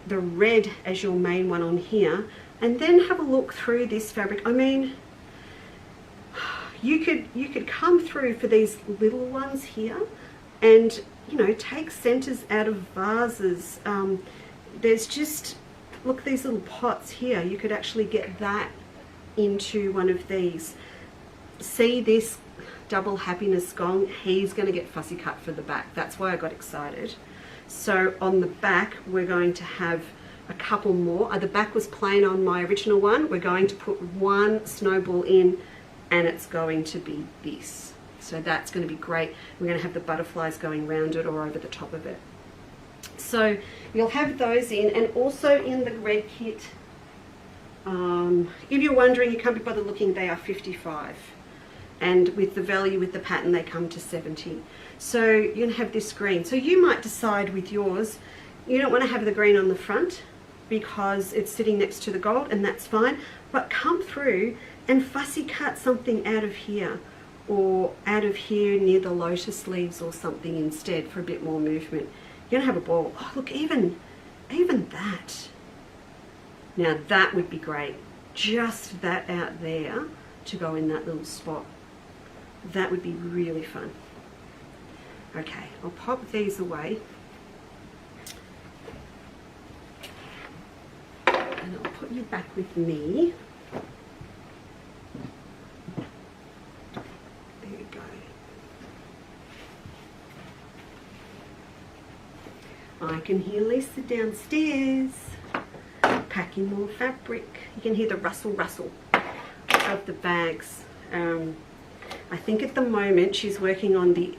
the red as your main one on here, and then have a look through this fabric. I mean, you could come through for these little ones here and, you know, take centers out of vases. There's just, look, these little pots here, you could actually get that into one of these. See this double happiness gong? He's going to get fussy cut for the back. That's why I got excited. So on the back we're going to have a couple more. The back was plain on my original one. We're going to put one snowball in, and it's going to be this. So that's going to be great. We're going to have the butterflies going round it or over the top of it. So you'll have those in, and also in the red kit, if you're wondering, you can't be bothered looking, they are 55, and with the value with the pattern they come to 70. So you're going to have this green. So you might decide with yours you don't want to have the green on the front because it's sitting next to the gold, and that's fine, but come through and fussy cut something out of here or out of here near the lotus leaves or something instead for a bit more movement. You're going to have a ball. Oh, look, even that. Now that would be great. Just that out there to go in that little spot. That would be really fun. Okay, I'll pop these away. And I'll put you back with me. There you go. I can hear Lisa downstairs packing more fabric. You can hear the rustle of the bags. I think at the moment she's working on the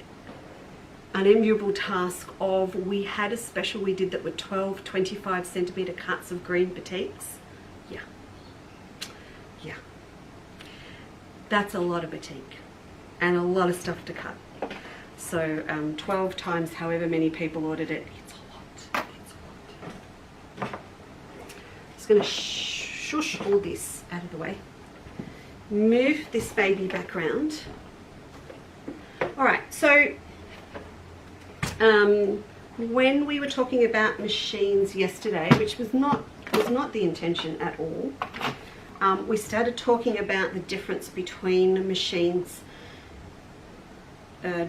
unenviable task of, we had a special we did that were 12 25 centimeter cuts of green batiks. Yeah, that's a lot of batik and a lot of stuff to cut. So 12 times however many people ordered it, it's a lot. Just going to shush all this out of the way, move this baby back round. All right, so when we were talking about machines yesterday, which was not the intention at all, we started talking about the difference between machines,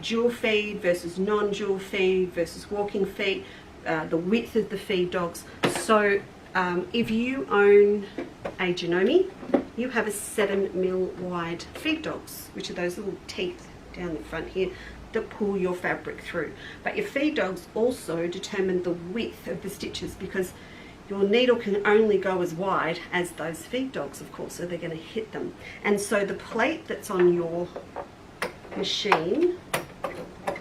dual feed versus non-dual feed versus walking feet, the width of the feed dogs. So if you own a Janome, you have a 7mm wide feed dogs, which are those little teeth down the front here that pull your fabric through. But your feed dogs also determine the width of the stitches, because your needle can only go as wide as those feed dogs, of course, so they're going to hit them. And so the plate that's on your machine, if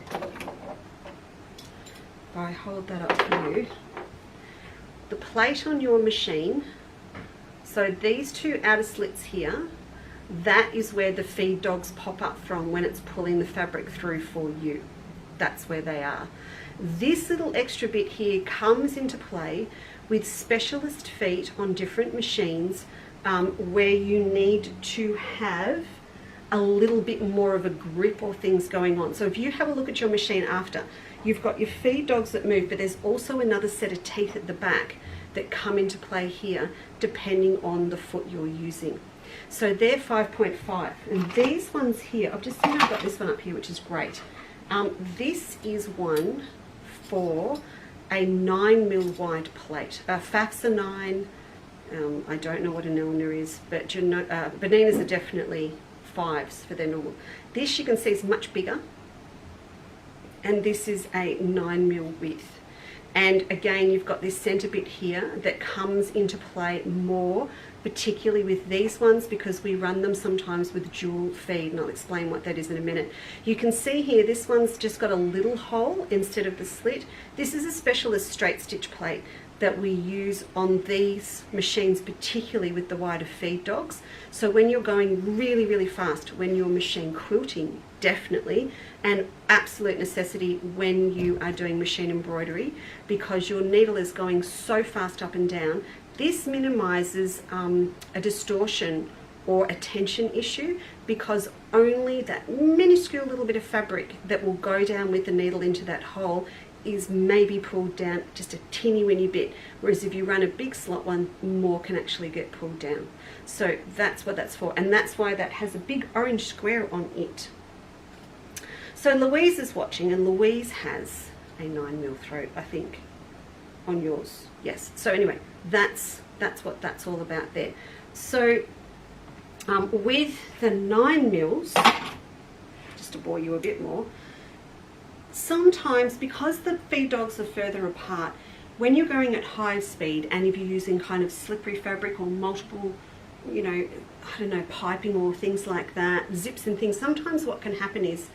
I hold that up for you, the plate on your machine, so these two outer slits here, that is where the feed dogs pop up from when it's pulling the fabric through for you. That's where they are. This little extra bit here comes into play with specialist feet on different machines, where you need to have a little bit more of a grip or things going on. So if you have a look at your machine after, you've got your feed dogs that move, but there's also another set of teeth at the back that come into play here depending on the foot you're using. So they're 5.5, and these ones here, I've just seen I've got this one up here, which is great. This is one for a 9mm wide plate. FAFs are 9. I don't know what an Eleanor is, but Boninas are definitely 5s for their normal. This you can see is much bigger, and this is a 9mm width. And again, you've got this center bit here that comes into play more, particularly with these ones, because we run them sometimes with dual feed, and I'll explain what that is in a minute. You can see here, this one's just got a little hole instead of the slit. This is a specialist straight stitch plate that we use on these machines, particularly with the wider feed dogs. So when you're going really, really fast, when you're machine quilting, definitely, and absolute necessity when you are doing machine embroidery, because your needle is going so fast up and down. This minimizes a distortion or a tension issue, because only that minuscule little bit of fabric that will go down with the needle into that hole is maybe pulled down just a teeny weeny bit, whereas if you run a big slot one, more can actually get pulled down. So that's what that's for, and that's why that has a big orange square on it. So Louise is watching, and Louise has a 9mm throat, I think, on yours. Yes. So anyway, that's what that's all about there. So with the 9mm, just to bore you a bit more, sometimes because the feed dogs are further apart, when you're going at high speed and if you're using kind of slippery fabric or multiple, you know, I don't know, piping or things like that, zips and things, sometimes what can happen is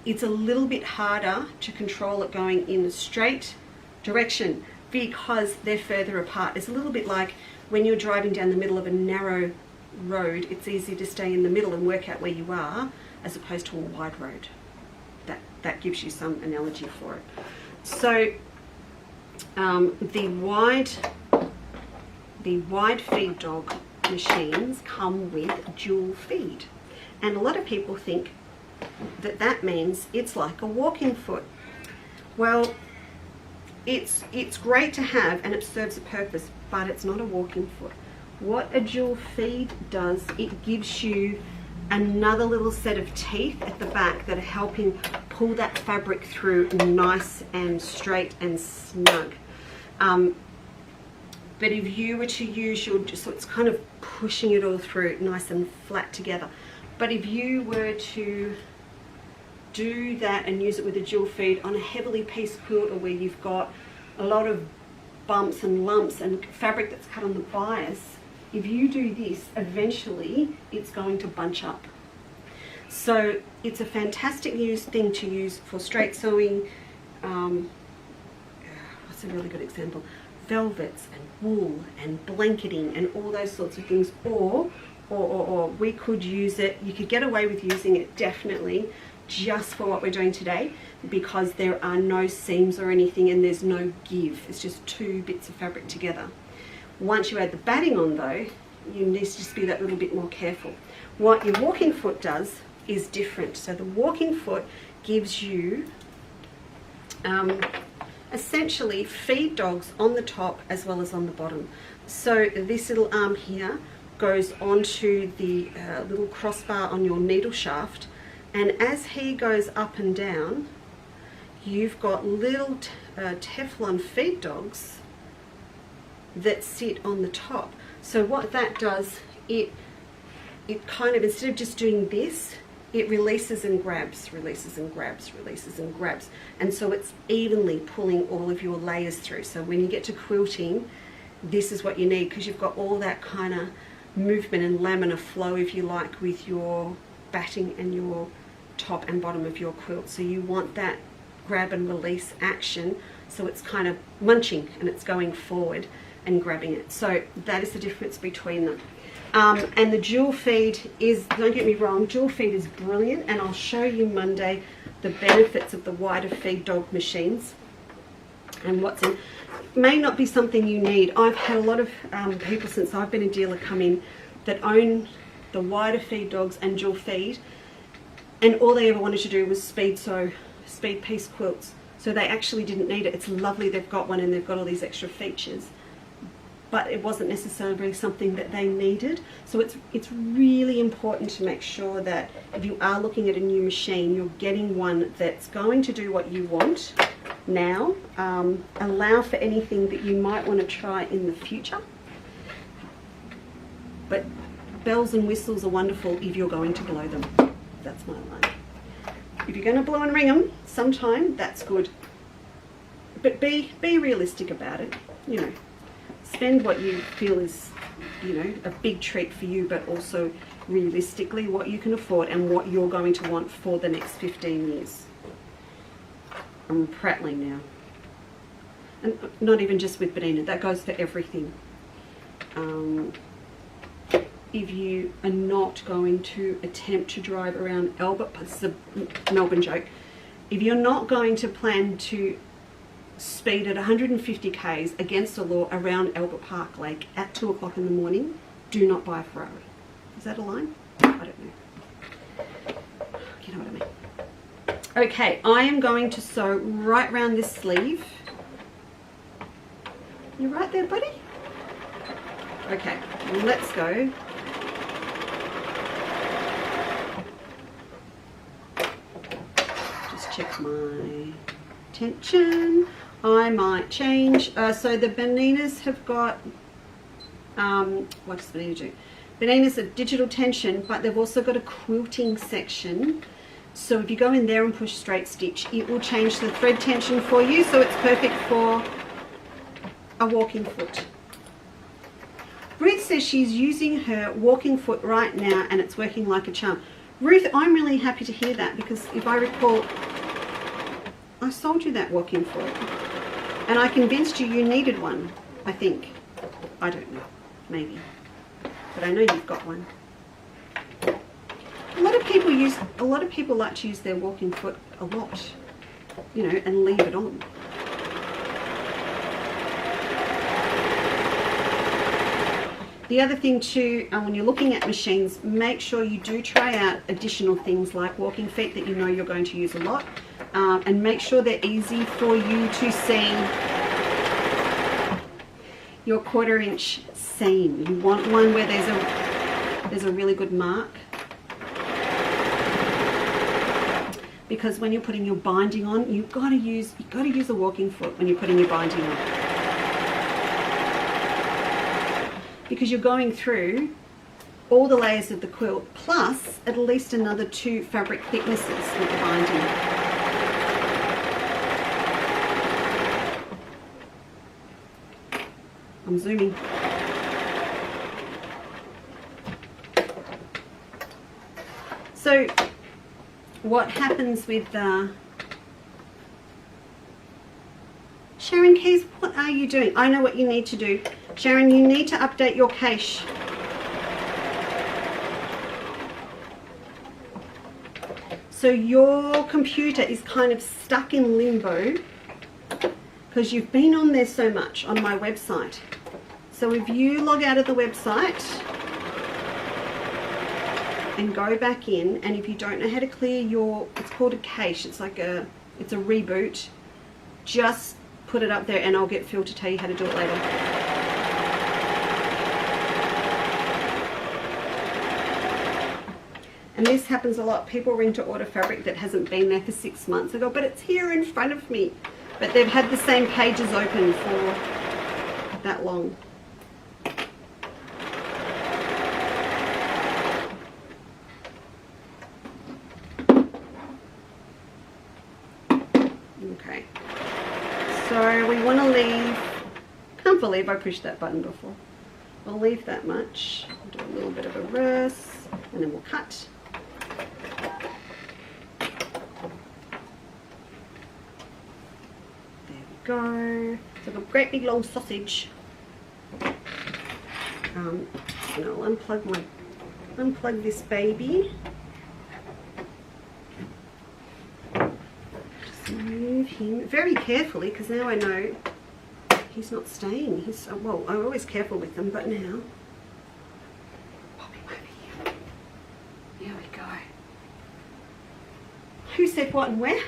it's a little bit harder to control it going in a straight direction because they're further apart. It's a little bit like when you're driving down the middle of a narrow road, it's easy to stay in the middle and work out where you are as opposed to a wide road. That gives you some analogy for it. So the wide feed dog machines come with dual feed, and a lot of people think that that means it's like a walking foot. Well, it's great to have and it serves a purpose, but it's not a walking foot. What a dual feed does, it gives you another little set of teeth at the back that are helping pull that fabric through nice and straight and snug. But if you were to use your, so it's kind of pushing it all through nice and flat together. But if you were to do that and use it with a dual feed on a heavily pieced quilter where you've got a lot of bumps and lumps and fabric that's cut on the bias, if you do this, eventually it's going to bunch up. So it's a fantastic thing to use for straight sewing. What's a really good example? Velvets and wool and blanketing and all those sorts of things. Or we could use it, you could get away with using it definitely just for what we're doing today, because there are no seams or anything and there's no give. It's just two bits of fabric together. Once you add the batting on though, you need to just be that little bit more careful. What your walking foot does is different. So the walking foot gives you essentially feed dogs on the top as well as on the bottom. So this little arm here goes onto the little crossbar on your needle shaft, and as he goes up and down, you've got little Teflon feed dogs that sit on the top. So what that does, it kind of, instead of just doing this, it releases and grabs, releases and grabs, releases and grabs. And so it's evenly pulling all of your layers through. So when you get to quilting, this is what you need, because you've got all that kind of movement and laminar flow, if you like, with your batting and your top and bottom of your quilt. So you want that grab and release action, so it's kind of munching and it's going forward and grabbing it. So that is the difference between them. And the dual feed is, don't get me wrong, dual feed is brilliant, and I'll show you Monday the benefits of the wider feed dog machines and what's in. May not be something you need. I've had a lot of people since I've been a dealer come in that own the wider feed dogs and dual feed, and all they ever wanted to do was speed sew, speed piece quilts. So they actually didn't need it. It's lovely they've got one and they've got all these extra features, but it wasn't necessarily something that they needed. So it's really important to make sure that if you are looking at a new machine, you're getting one that's going to do what you want now, allow for anything that you might want to try in the future. But bells and whistles are wonderful if you're going to blow them. That's my line. If you're going to blow and ring them sometime, that's good. but be realistic about it. You know, spend what you feel is, you know, a big treat for you, but also realistically what you can afford and what you're going to want for the next 15 years. I'm prattling now. And not even just with Benina, that goes for everything. If you are not going to attempt to drive around Albert, it's a Melbourne joke, if you're not going to plan to speed at 150 k's against the law around Albert Park Lake at 2 o'clock in the morning, do not buy a Ferrari. Is that a line? I don't know. You know what I mean. Okay, I am going to sew right round this sleeve. You right there, buddy? Okay, let's go. Just check my tension. I might change. So the Beninas have got, what does Benina do? Beninas are digital tension, but they've also got a quilting section. So if you go in there and push straight stitch, it will change the thread tension for you. So it's perfect for a walking foot. Ruth says she's using her walking foot right now and it's working like a charm. Ruth, I'm really happy to hear that, because if I recall, I sold you that walking foot and I convinced you you needed one, I think. I don't know, maybe. But I know you've got one. A lot of people like to use their walking foot a lot, you know, and leave it on. The other thing too, when you're looking at machines, make sure you do try out additional things like walking feet that you know you're going to use a lot, and make sure they're easy for you to seam your 1/4 inch seam. You want one where there's a really good mark, because when you're putting your binding on, you've got to use a walking foot when you're putting your binding on, because you're going through all the layers of the quilt plus at least another 2 fabric thicknesses with the binding. I'm zooming. So what happens with Sharon Keys, what are you doing? I know what you need to do. Sharon, you need to update your cache. So your computer is kind of stuck in limbo because you've been on there so much on my website. So if you log out of the website and go back in, and if you don't know how to clear your, it's called a cache, it's a reboot, just put it up there and I'll get Phil to tell you how to do it later. And this happens a lot. People ring to order fabric that hasn't been there for 6 months. I go, but it's here in front of me. But they've had the same pages open for that long. Okay. So we want to leave, can't believe I pushed that button before. We'll leave that much. Do a little bit of a reverse and then we'll cut. Go. So I've got a great big long sausage. And I'll unplug this baby. Just move him very carefully, because now I know he's not staying. He's, well, I'm always careful with them, but now pop him over here. Here we go. Who said what and where?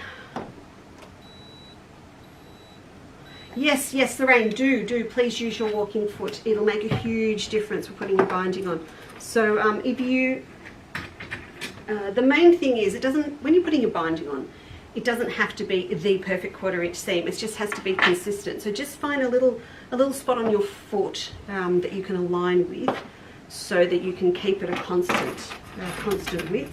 Yes, yes, Lorraine, do please use your walking foot. It'll make a huge difference for putting your binding on. So if you, the main thing is, it doesn't, when you're putting your binding on, it doesn't have to be the perfect 1/4 inch seam. It just has to be consistent. So just find a little spot on your foot that you can align with, so that you can keep it a constant width.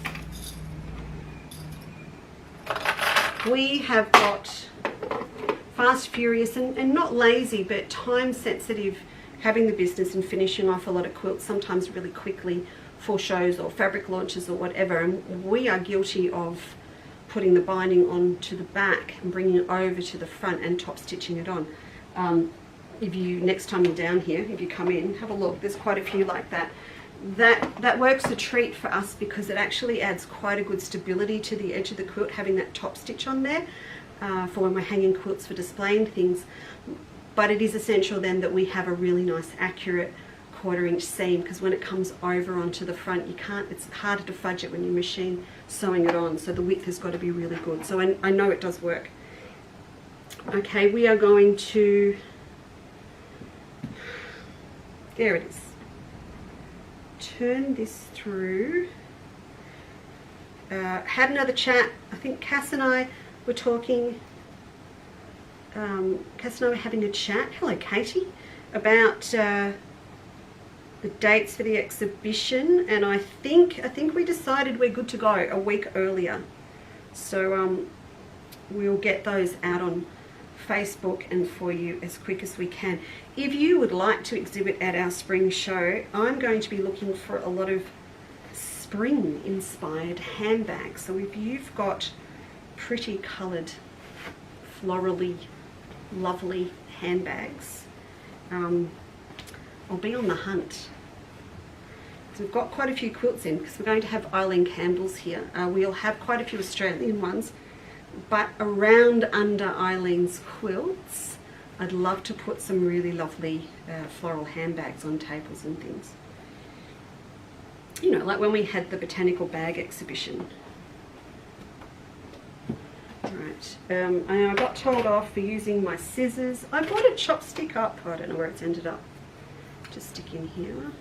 fast, furious, and not lazy, but time sensitive, having the business and finishing off a lot of quilts sometimes really quickly for shows or fabric launches or whatever. And we are guilty of putting the binding onto the back and bringing it over to the front and top stitching it on. If you, next time you're down here, if you come in, have a look, there's quite a few like that. That works a treat for us because it actually adds quite a good stability to the edge of the quilt, having that top stitch on there for when we're hanging quilts for displaying things. But it is essential then that we have a really nice accurate 1/4 inch seam, because when it comes over onto the front, you can't, it's harder to fudge it when you machine sewing it on, so the width has got to be really good. So I know it does work. Okay, we are going to, there it is, turn this through. Had another chat, I think Cass and I were talking, Cass and I were having a chat, hello Katie, about the dates for the exhibition, and I think we decided we're good to go a week earlier. So we'll get those out on Facebook and for you as quick as we can. If you would like to exhibit at our spring show, I'm going to be looking for a lot of spring inspired handbags. So if you've got pretty coloured, florally, lovely handbags, I'll be on the hunt. So we've got quite a few quilts in because we're going to have Eileen Campbell's here. We'll have quite a few Australian ones, but around under Eileen's quilts, I'd love to put some really lovely floral handbags on tables and things. You know, like when we had the botanical bag exhibition. Right, and I got told off for using my scissors. I brought a chopstick up. I don't know where it's ended up. Just stick in here.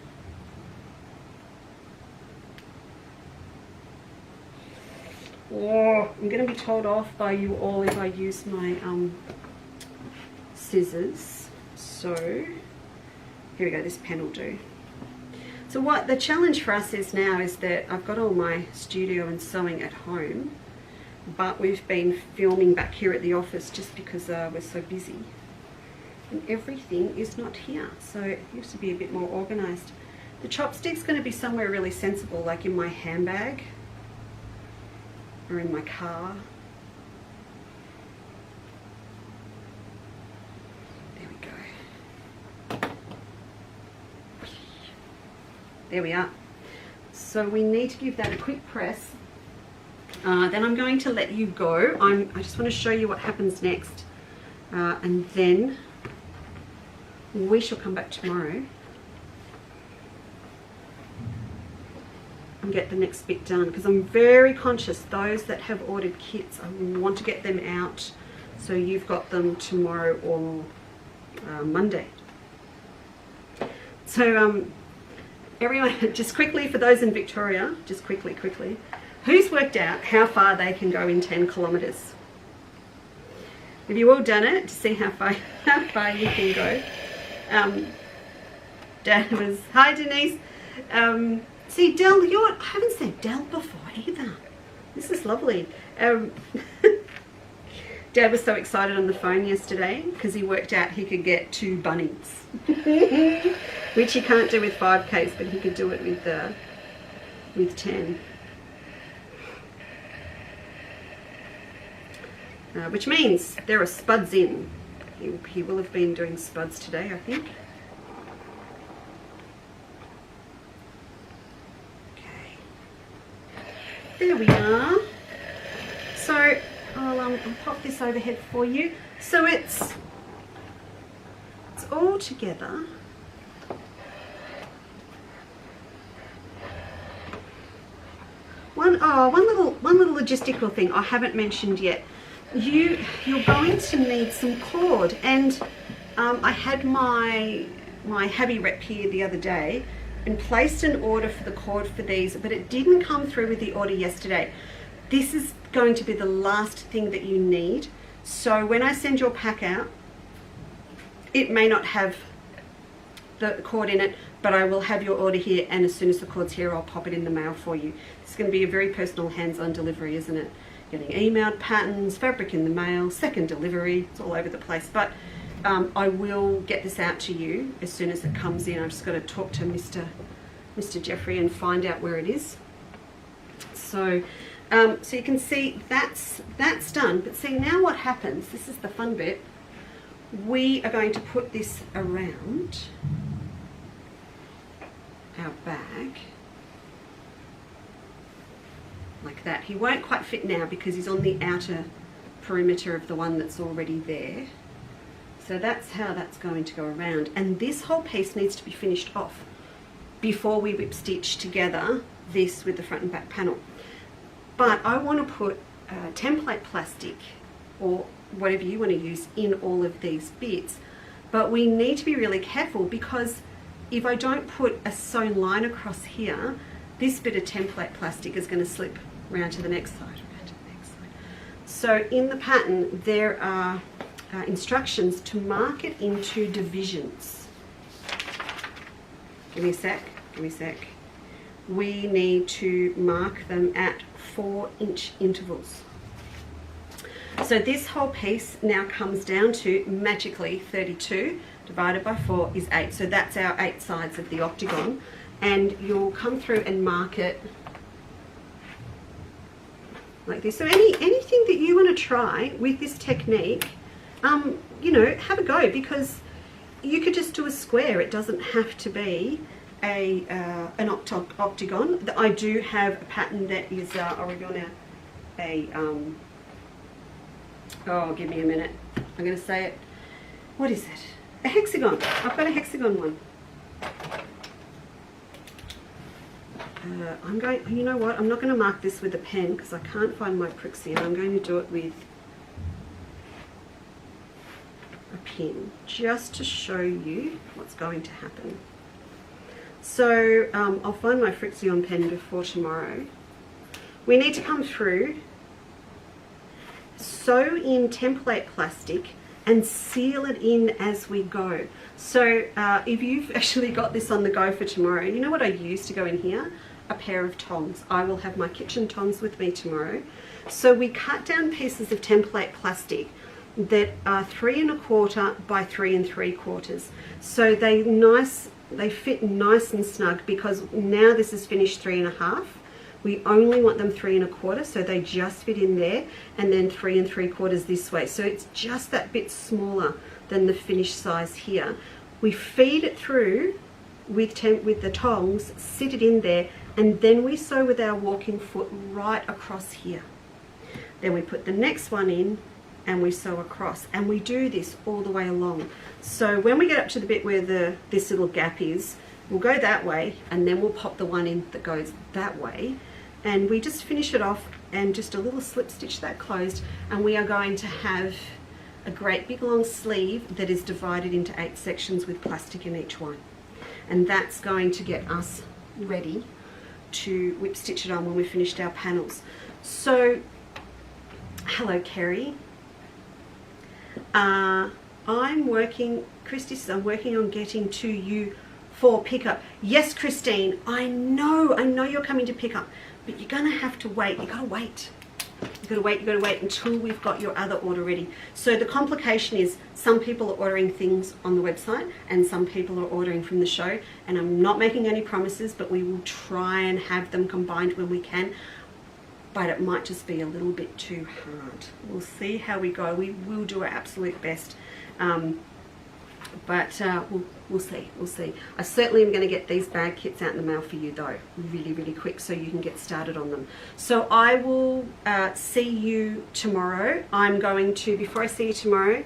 Oh, I'm going to be told off by you all if I use my scissors. So here we go, this pen will do. So what the challenge for us is now is that I've got all my studio and sewing at home, but we've been filming back here at the office just because we're so busy. And everything is not here, so it used to be a bit more organized. The chopstick's going to be somewhere really sensible, like in my handbag or in my car. There we go. There we are. So we need to give that a quick press. Then I'm going to let you go. I just want to show you what happens next, and then we shall come back tomorrow and get the next bit done, because I'm very conscious those that have ordered kits, I want to get them out so you've got them tomorrow or Monday. So everyone, just quickly, for those in Victoria, just quickly, who's worked out how far they can go in 10 kilometres? Have you all done it to see how far you can go? Dad was, hi Denise. See Del, I haven't said Del before either. This is lovely. Dad was so excited on the phone yesterday because he worked out he could get 2 bunnies, which he can't do with 5Ks, but he could do it with 10. Which means there are spuds in. He will have been doing spuds today, I think. Okay. There we are. So I'll pop this overhead for you. So it's all together. One little logistical thing I haven't mentioned yet. You're going to need some cord, and I had my Habby rep here the other day and placed an order for the cord for these, but it didn't come through with the order yesterday. This is going to be the last thing that you need, so when I send your pack out, it may not have the cord in it, but I will have your order here, and as soon as the cord's here, I'll pop it in the mail for you. It's going to be a very personal hands-on delivery, isn't it? getting emailed patterns, fabric in the mail, second delivery. It's all over the place, but I will get this out to you as soon as it comes in. I've just got to talk to Mr. Jeffrey and find out where it is. So so you can see that's done. But see, now what happens, this is the fun bit, we are going to put this around our bag like that. He won't quite fit now because he's on the outer perimeter of the one that's already there. So that's how that's going to go around. And this whole piece needs to be finished off before we whip stitch together this with the front and back panel. But I want to put template plastic or whatever you want to use in all of these bits. But we need to be really careful because if I don't put a sewn line across here, this bit of template plastic is going to slip around to the next side. So in the pattern there are instructions to mark it into divisions. Give me a sec, give me a sec. We need to mark them at 4-inch intervals. So this whole piece now comes down to magically 32 divided by 4 is 8. So that's our 8 sides of the octagon, and you'll come through and mark it like this. So anything that you want to try with this technique, you know, have a go, because you could just do a square. It doesn't have to be an octagon. I do have a pattern that is oh, give me a minute, I'm going to say it. What is it? A hexagon. I've got a hexagon one. I'm going, you know what, I'm not going to mark this with a pen because I can't find my Prixie, and I'm going to do it with a pin just to show you what's going to happen. So I'll find my Frixion pen before tomorrow. We need to come through, sew in template plastic and seal it in as we go. So if you've actually got this on the go for tomorrow, you know what I use to go in here? A pair of tongs. I will have my kitchen tongs with me tomorrow. So we cut down pieces of template plastic that are 3 1/4 by 3 3/4. So they fit nice and snug, because now this is finished 3 1/2. We only want them 3 1/4, so they just fit in there, and then 3 3/4 this way. So it's just that bit smaller than the finished size here. We feed it through with the tongs, sit it in there, and then we sew with our walking foot right across here. Then we put the next one in and we sew across, and we do this all the way along. So when we get up to the bit where this little gap is, we'll go that way, and then we'll pop the one in that goes that way, and we just finish it off and just a little slip stitch that closed, and we are going to have a great big long sleeve that is divided into 8 sections with plastic in each one. And that's going to get us ready to whip stitch it on when we've finished our panels. So, hello Kerry. Christy says, I'm working on getting to you for pickup. Yes, Christine, I know you're coming to pick up, but you're gonna have to wait. You gotta wait until we've got your other order ready. So the complication is some people are ordering things on the website and some people are ordering from the show, and I'm not making any promises, but we will try and have them combined when we can. But it might just be a little bit too hard. We'll see how we go. We will do our absolute best. We'll see. I certainly am going to get these bag kits out in the mail for you though, really, really quick, so you can get started on them. So I will see you tomorrow. I'm going to, before I see you tomorrow,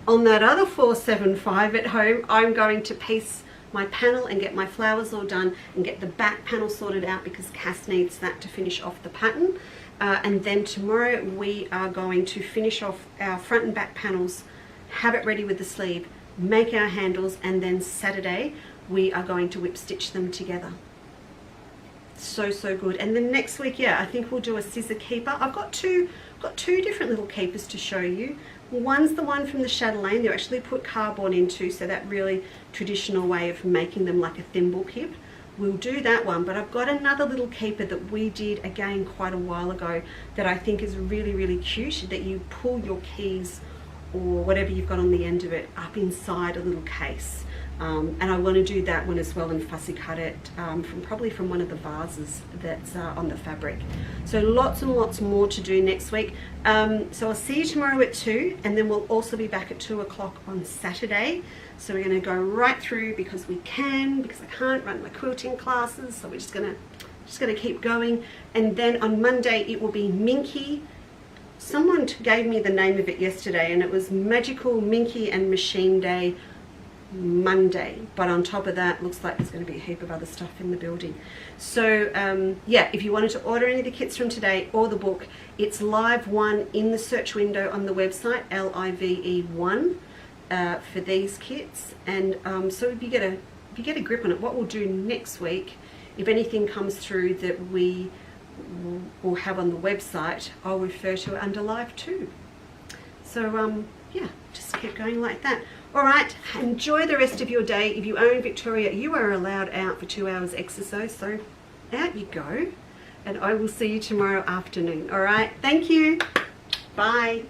on that other 475 at home, I'm going to piece my panel and get my flowers all done and get the back panel sorted out, because Cass needs that to finish off the pattern. And then tomorrow we are going to finish off our front and back panels, have it ready with the sleeve, make our handles, and then Saturday we are going to whip stitch them together. So good. And then next week, yeah, I think we'll do a scissor keeper. I've got two different little keepers to show you. One's the one from the Chatelaine. They actually put cardboard into, so that really traditional way of making them like a thimble keep. we'll do that one. But I've got another little keeper that we did again quite a while ago that I think is really, really cute, that you pull your keys or whatever you've got on the end of it up inside a little case. And I want to do that one as well and fussy cut it probably from one of the vases that's on the fabric. So lots and lots more to do next week. So I'll see you tomorrow at 2, and then we'll also be back at 2 o'clock on Saturday. So we're going to go right through because I can't run my quilting classes, so we're just going to keep going. And then on Monday it will be Minky. Someone gave me the name of it yesterday, and it was Magical Minky and Machine Day Monday, but on top of that looks like there's going to be a heap of other stuff in the building. So yeah, if you wanted to order any of the kits from today or the book, it's live 1 in the search window on the website, LIVE1 for these kits. And so if you get a grip on it, what we'll do next week, if anything comes through that we will have on the website, I'll refer to it under live 2. So yeah, just keep going like that. All right, enjoy the rest of your day. If you are in Victoria, you are allowed out for 2 hours exercise, so out you go. And I will see you tomorrow afternoon. All right, thank you. Bye.